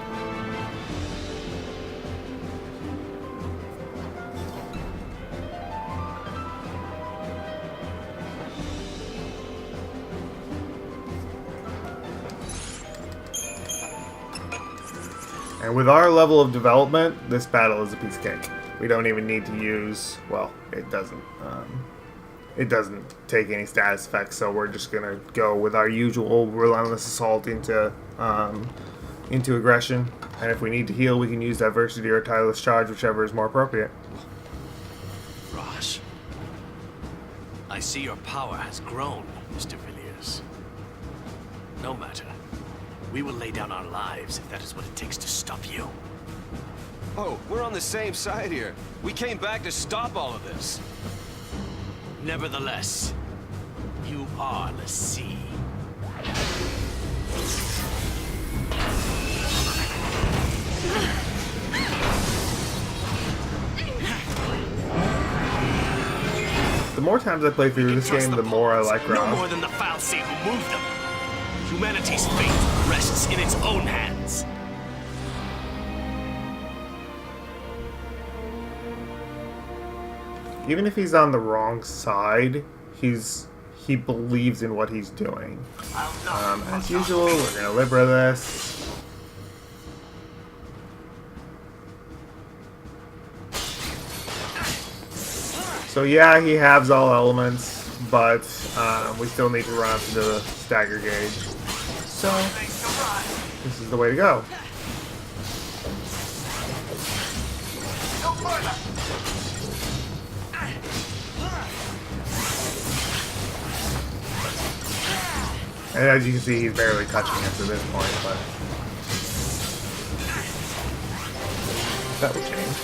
And with our level of development, this battle is a piece of cake. We don't even need to use, well, it doesn't take any status effects, so we're just gonna go with our usual relentless assault into aggression. And if we need to heal, we can use diversity or tireless charge, whichever is more appropriate. Raj, I see your power has grown, Mr. Villiers. No matter. We will lay down our lives if that is what it takes to stop you. Oh, we're on the same side here. We came back to stop all of this. Nevertheless, you are l'Cie. The more times I play through this game, the more I like No Ron. more than the Fal'Cie who moved them. Humanity's fate rests in its own hands. Even if he's on the wrong side, he believes in what he's doing. As usual, we're gonna Libra this. So yeah, he halves all elements, but we still need to run up to the stagger gauge. So this is the way to go. And as you can see, he's barely touching us at this point, but that will change.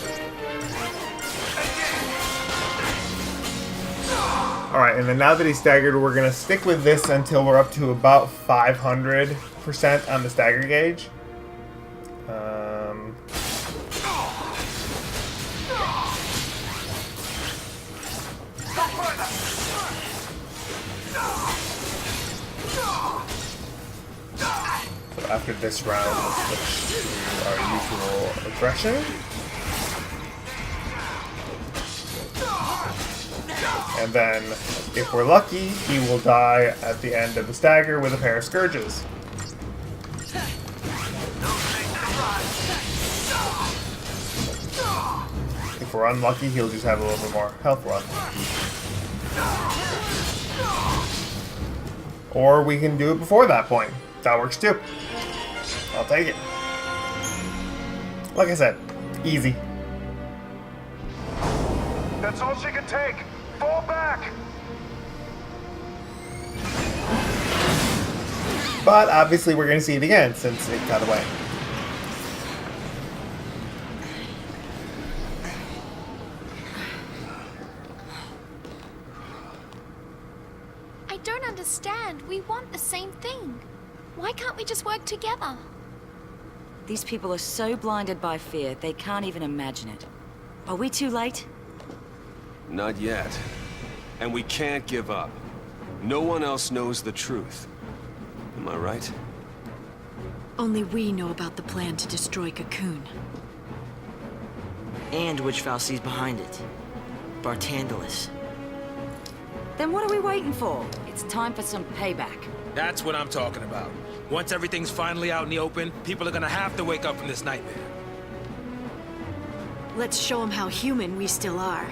Alright, and then now that he's staggered, we're going to stick with this until we're up to about 500% on the stagger gauge. So after this round, we'll switch to our usual aggression. And then, if we're lucky, he will die at the end of the stagger with a pair of scourges. If we're unlucky, he'll just have a little bit more health left. Or we can do it before that point. That works too. I'll take it. Like I said, easy. That's all she can take. Fall back. But obviously we're going to see it again since it got away. I don't understand. We want the same thing. Why can't we just work together? These people are so blinded by fear, they can't even imagine it. Are we too late? Not yet. And we can't give up. No one else knows the truth. Am I right? Only we know about the plan to destroy Cocoon. And which Fal'Cie's behind it. Bartandalus. Then what are we waiting for? It's time for some payback. That's what I'm talking about. Once everything's finally out in the open, people are gonna have to wake up from this nightmare. Let's show them how human we still are.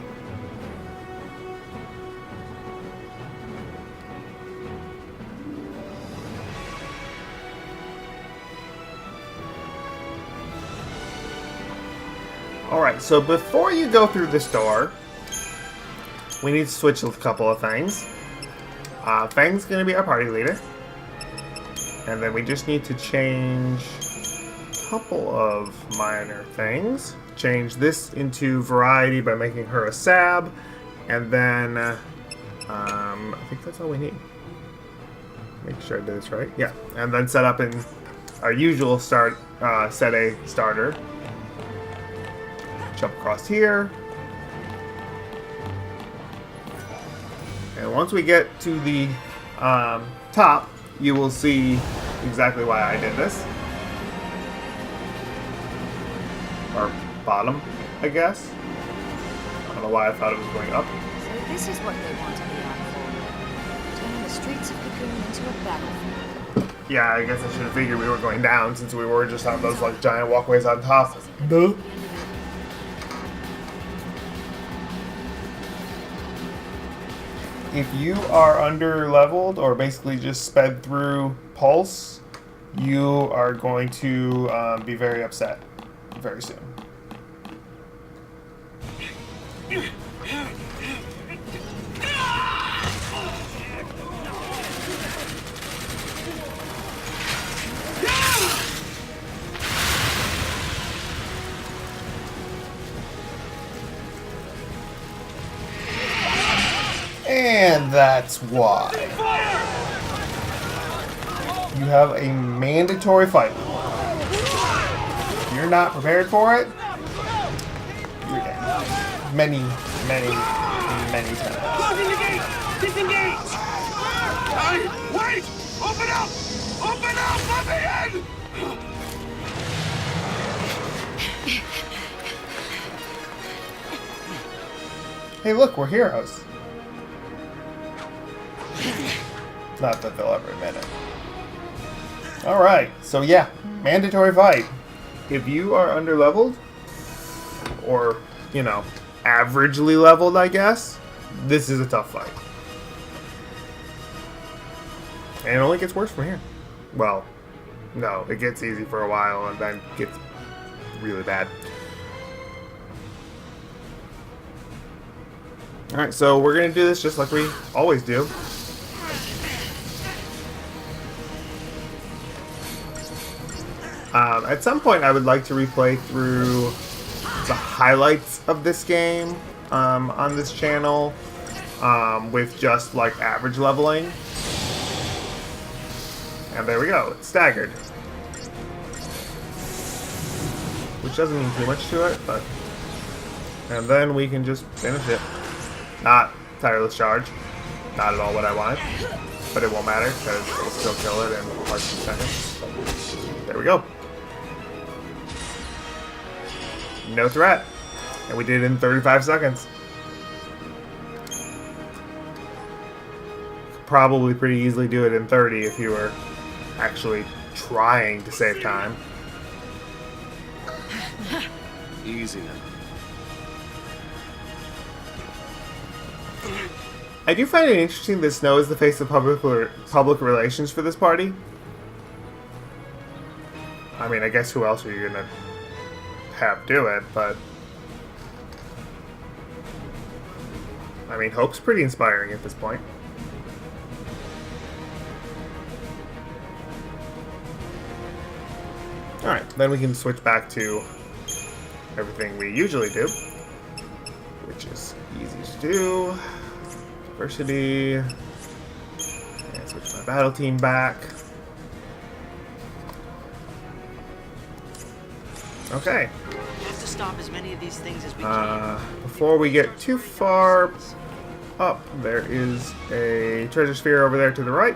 Alright, so before you go through this door, we need to switch a couple of things. Fang's going to be our party leader. And then we just need to change a couple of minor things. Change this into variety by making her a sab. And then, I think that's all we need. Make sure I did this right. Yeah, and then set up in our usual set a starter. Jump across here. And once we get to the top, you will see exactly why I did this. Or bottom, I guess. I don't know why I thought it was going up. So this is what they want to be out for. Turning the streets of Cocoon into a battlefield. Yeah, I guess I should have figured we were going down since we were just on those like giant walkways on top. Duh. If you are under leveled or basically just sped through Pulse, you are going to be very upset very soon. And that's why. You have a mandatory fight. If you're not prepared for it, you're dead. Many times. Closing the gate! Disengage! Hey, wait! Open up! Open up! Let me in! Hey, look, we're heroes. Not that they'll ever admit it. Alright, so yeah, mandatory fight. If you are underleveled, or, you know, averagely leveled, I guess, this is a tough fight. And it only gets worse from here. Well, no, it gets easy for a while and then gets really bad. Alright, so we're going to do this just like we always do. At some point, I would like to replay through the highlights of this game on this channel with just like average leveling. And there we go, it's staggered. Which doesn't mean too much to it, but... And then we can just finish it. Not tireless charge. Not at all what I wanted. But it won't matter, because we'll still kill it in like 2 seconds. There we go. No threat. And we did it in 35 seconds. Probably pretty easily do it in 30 if you were actually trying to save time. Easy now. I do find it interesting that Snow is the face of public relations for this party. I mean, I guess who else are you gonna have do it, but... I mean, Hope's pretty inspiring at this point. Alright, then we can switch back to everything we usually do, which is easy to do. Diversity. And switch my battle team back. Okay. We have to stop as many of these things as we can. Before we get too far up, there is a treasure sphere over there to the right.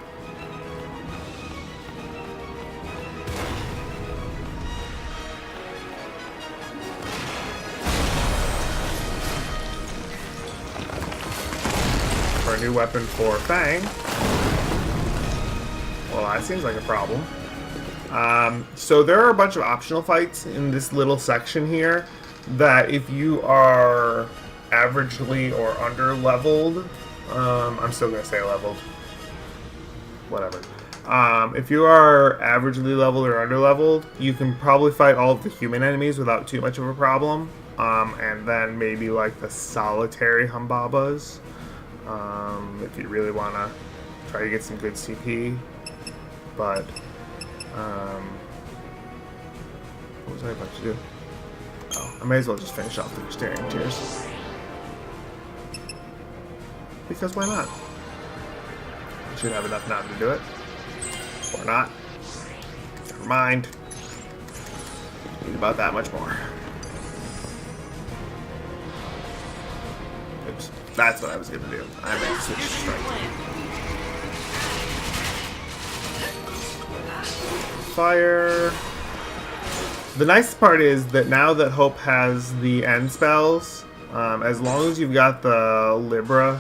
For a new weapon for Fang. Well, that seems like a problem. So there are a bunch of optional fights in this little section here that if you are averagely or under leveled, I'm still going to say leveled, whatever. If you are averagely leveled or under leveled, you can probably fight all of the human enemies without too much of a problem. And then maybe like the solitary Humbabas, if you really want to try to get some good CP. But what was I about to do? Oh, I may as well just finish off the Mysterium Tears. Because why not? I should have enough now to do it. Or not. Never mind. Need about that much more. Oops. That's what I was gonna do. I meant to switch to strike. Fire. The nice part is that now that Hope has the end spells, as long as you've got the Libra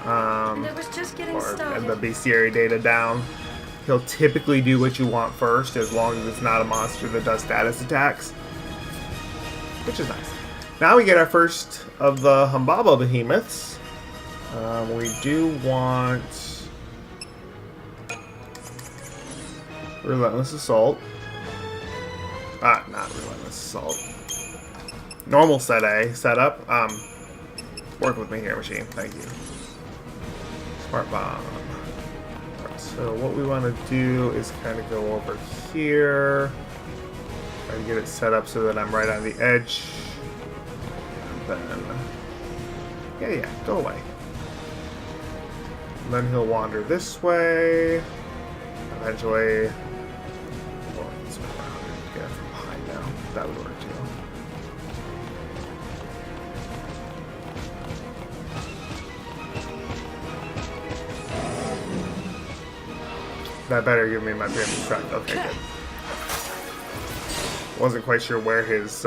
And it was just getting and started. the bestiary data down, he'll typically do what you want first, as long as it's not a monster that does status attacks, which is nice. Now we get our first of the Humbaba behemoths. We do want Relentless Assault. Not Relentless Assault. Normal setup. Work with me here, machine. Thank you. Smart Bomb. Right, so what we want to do is kind of go over here. Try to get it set up so that I'm right on the edge. And then, yeah, go away. And then he'll wander this way. Eventually, well, it's around and get from behind now. That would work too. That better give me my preemptive strike. Okay, good. Wasn't quite sure where his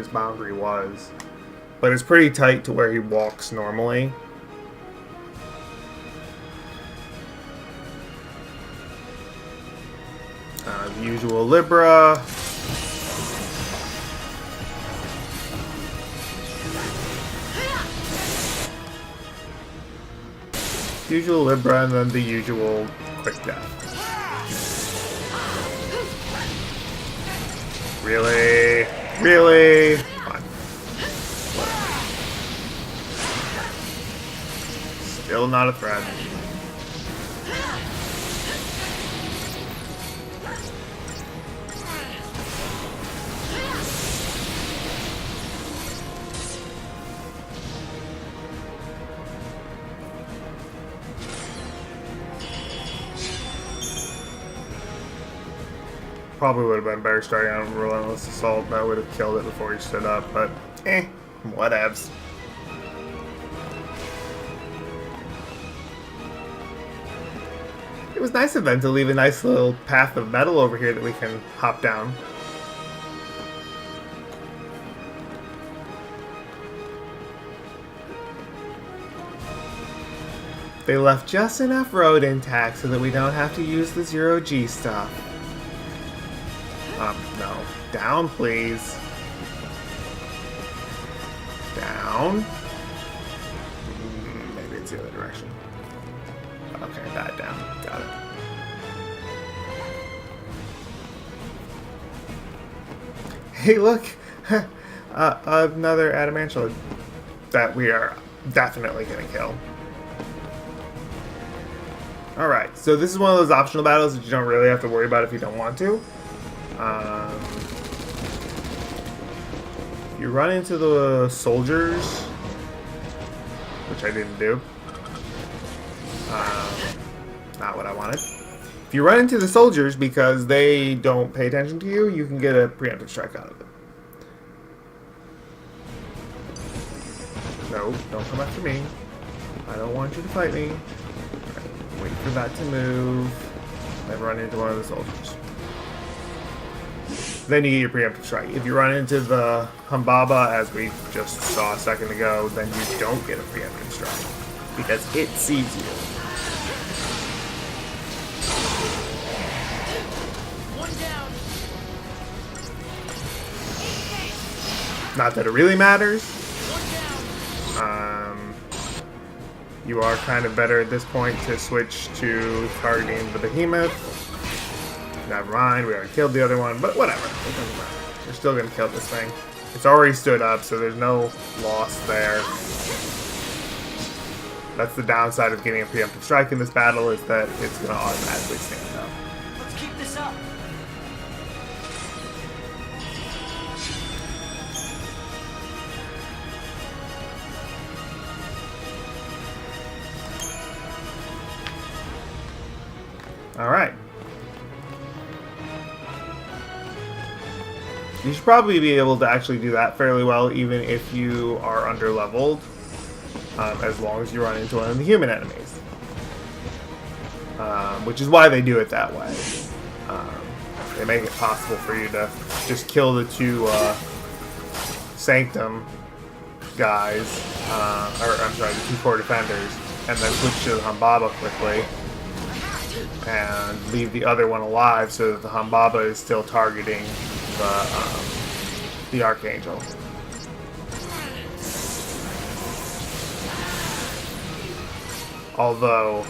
boundary was, but it's pretty tight to where he walks normally. The usual Libra. Usual Libra, and then the usual quick death. Really? Really? Fine. Whatever. Still not a threat. Probably would have been better starting on Relentless Assault. That would have killed it before he stood up, but whatevs. It was nice of them to leave a nice little path of metal over here that we can hop down. They left just enough road intact so that we don't have to use the 0G stuff. No. Down, please. Down. Maybe it's the other direction. Okay, that down. Got it. Hey, look! Another Adamantula that we are definitely gonna kill. Alright, so this is one of those optional battles that you don't really have to worry about if you don't want to. If you run into the soldiers, which I didn't do, not what I wanted. If you run into the soldiers because they don't pay attention to you, you can get a preemptive strike out of it. No, don't come after me. I don't want you to fight me. Right, wait for that to move, then run into one of the soldiers. Then you get your preemptive strike. If you run into the Humbaba, as we just saw a second ago, then you don't get a preemptive strike because it sees you. One down. Not that it really matters. You are kind of better at this point to switch to targeting the behemoth. Never mind, we already killed the other one, but whatever. It doesn't matter. We're still gonna kill this thing. It's already stood up, so there's no loss there. That's the downside of getting a preemptive strike in this battle, is that it's gonna automatically stand up. Let's keep this up. Alright. You should probably be able to actually do that fairly well, even if you are under-leveled, as long as you run into one of the human enemies. Which is why they do it that way. They make it possible for you to just kill the two Sanctum guys, or I'm sorry, the two core defenders, and then switch to the Humbaba quickly, and leave the other one alive so that the Humbaba is still targeting the Archangel. Although,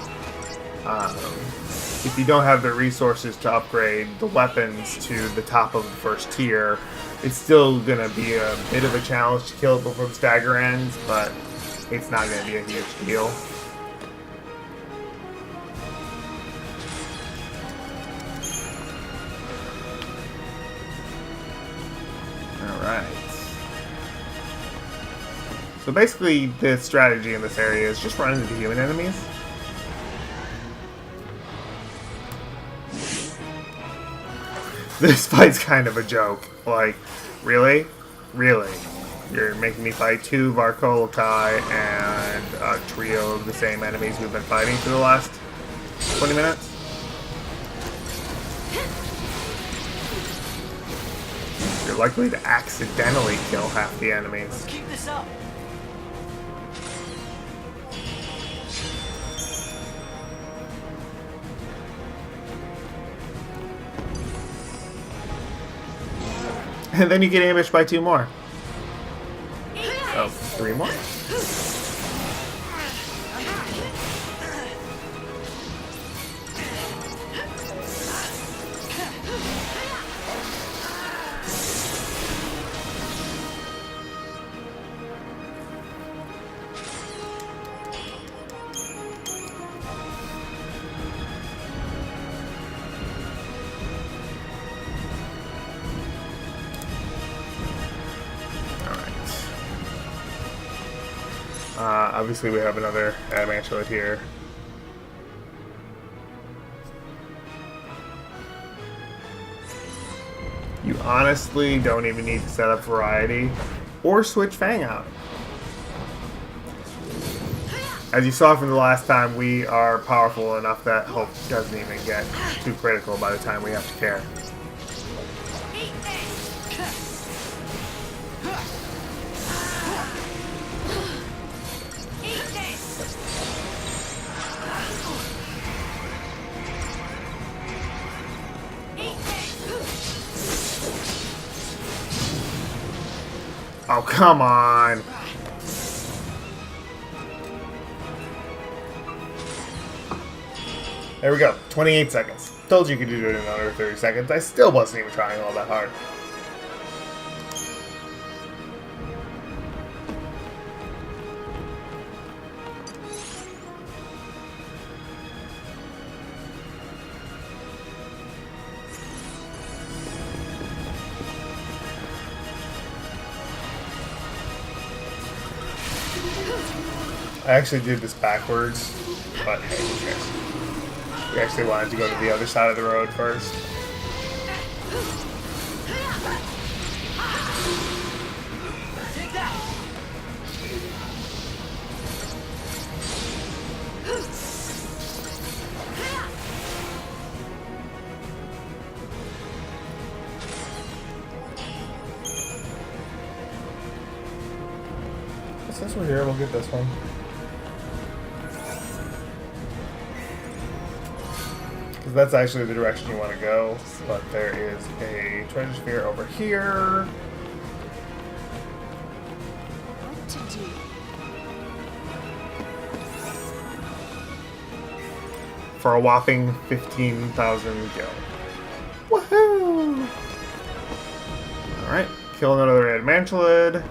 if you don't have the resources to upgrade the weapons to the top of the first tier, it's still going to be a bit of a challenge to kill it before the stagger ends, but it's not going to be a huge deal. Alright. So basically, the strategy in this area is just run into human enemies. This fight's kind of a joke. Like, really? Really? You're making me fight two Varkolokai and a trio of the same enemies we've been fighting for the last 20 minutes? You're likely to accidentally kill half the enemies. Keep this up. And then you get ambushed by two more. Oh, three more? Obviously we have another adamantulate here. You honestly don't even need to set up variety or switch Fang out. As you saw from the last time, we are powerful enough that Hope doesn't even get too critical by the time we have to care. Oh, come on. There we go. 28 seconds. Told you could do it in under 30 seconds. I still wasn't even trying all that hard. I actually did this backwards, but hey, who cares? We actually wanted to go to the other side of the road first. Since we're here, we'll get this one. Because that's actually the direction you want to go. But there is a treasure sphere over here. What to do? For a whopping 15,000 gil. Woohoo! Alright, kill another adamantulid.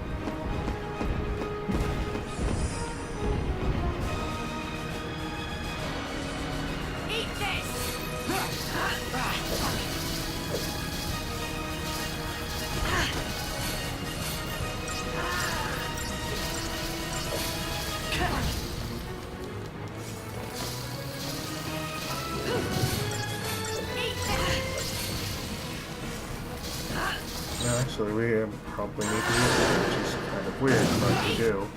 Actually, we probably need to use it, which is kind of weird, but we do.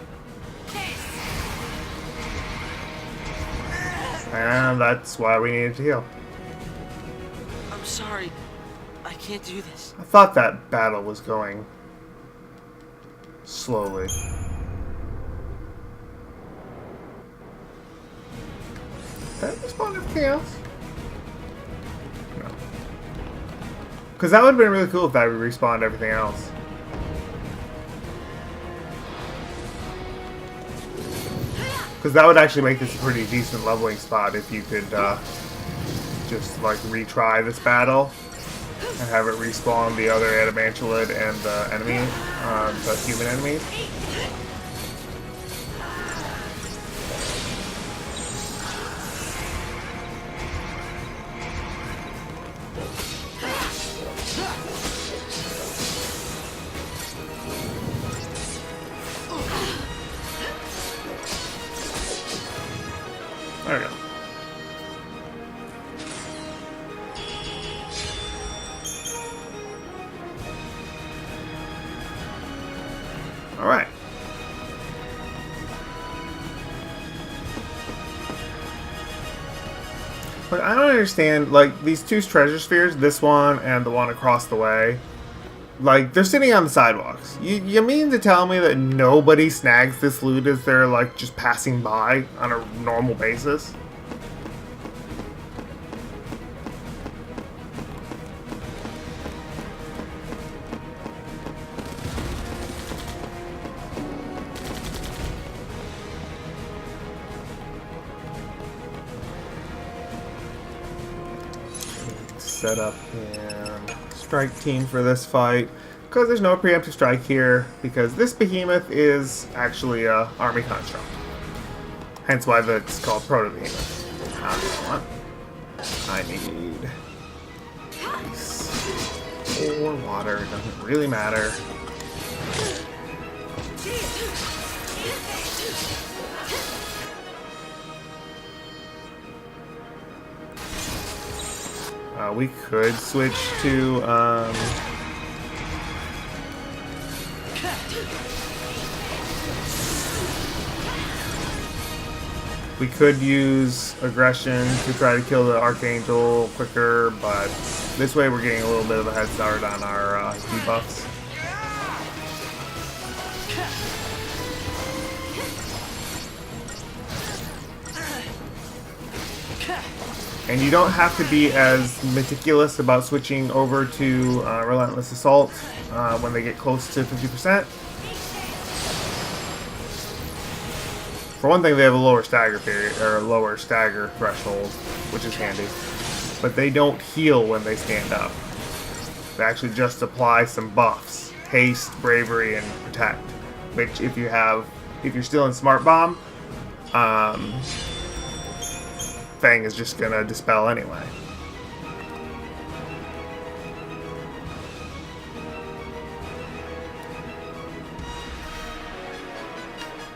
And that's why we needed to heal. I'm sorry. I can't do this. I thought that battle was going slowly. Did I respawn everything else? No. Because that would have been really cool if I would respawn everything else. Because that would actually make this a pretty decent leveling spot if you could just like retry this battle and have it respawn the other adamantulid and the enemy, the human enemies. There we go. Alright. But I don't understand, like, these two treasure spheres, this one and the one across the way, like, they're sitting on the sidewalks. You mean to tell me that nobody snags this loot as they're, like, just passing by on a normal basis? Set up and strike team for this fight, because there's no preemptive strike here, because this behemoth is actually a army construct. Hence why it's called proto-behemoth. I need ice or water, it doesn't really matter. We could switch to we could use aggression to try to kill the Archangel quicker, but this way we're getting a little bit of a head start on our debuffs. And you don't have to be as meticulous about switching over to Relentless Assault when they get close to 50%. For one thing, they have a lower stagger period, or a lower stagger threshold, which is handy. But they don't heal when they stand up. They actually just apply some buffs: haste, bravery, and protect. Which, if you're still in Smart Bomb, Fang is just gonna dispel anyway.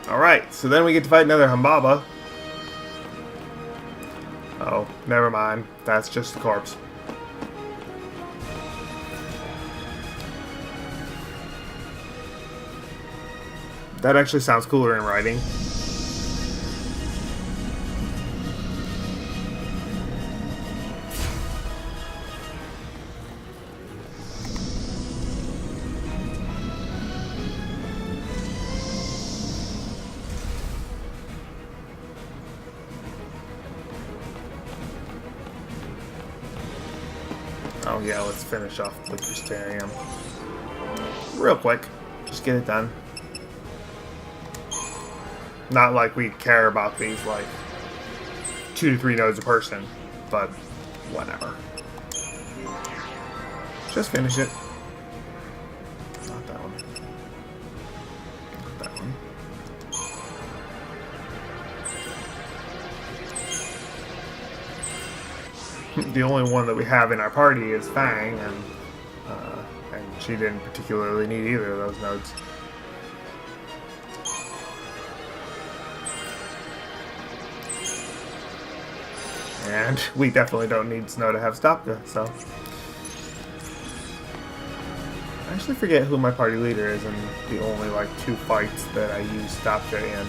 Alright, so then we get to fight another Humbaba. Oh, never mind. That's just a corpse. That actually sounds cooler in writing. Oh yeah, let's finish off the Crystarium. Real quick. Just get it done. Not like we care about these, like, 2 to 3 nodes a person, but whatever. Just finish it. Not that one. Not that one. The only one that we have in our party is Fang, and she didn't particularly need either of those nodes. And we definitely don't need Snow to have Stopka, so. actually forget who my party leader is in the only like 2 fights that I use Stop J in.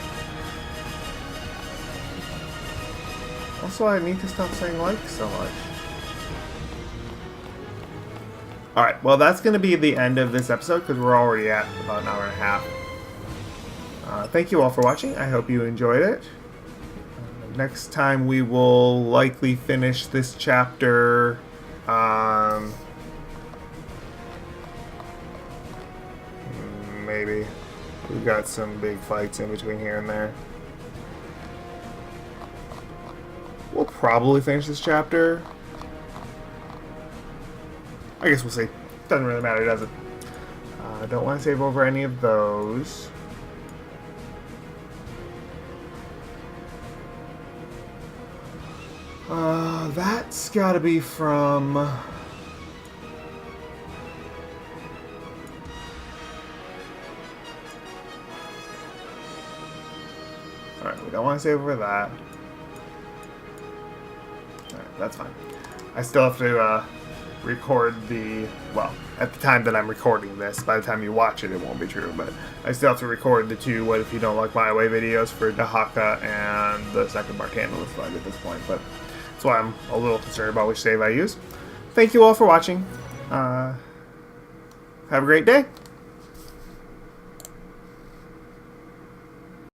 Also, I need to stop saying like so much. Alright, well that's going to be the end of this episode because we're already at about an hour and a half. Thank you all for watching. I hope you enjoyed it. Next time we will likely finish this chapter. Maybe. We've got some big fights in between here and there. We'll probably finish this chapter. I guess we'll see. Doesn't really matter, does it? I don't want to save over any of those. That's gotta be from... Alright, we don't want to save over that. Alright, that's fine. I still have to record the... Well, at the time that I'm recording this, by the time you watch it, it won't be true, but I still have to record the 2 What If You Don't Like My Way videos for Dahaka and the second Bartanalus fight at this point, but that's why I'm a little concerned about which save I use. Thank you all for watching. Have a great day.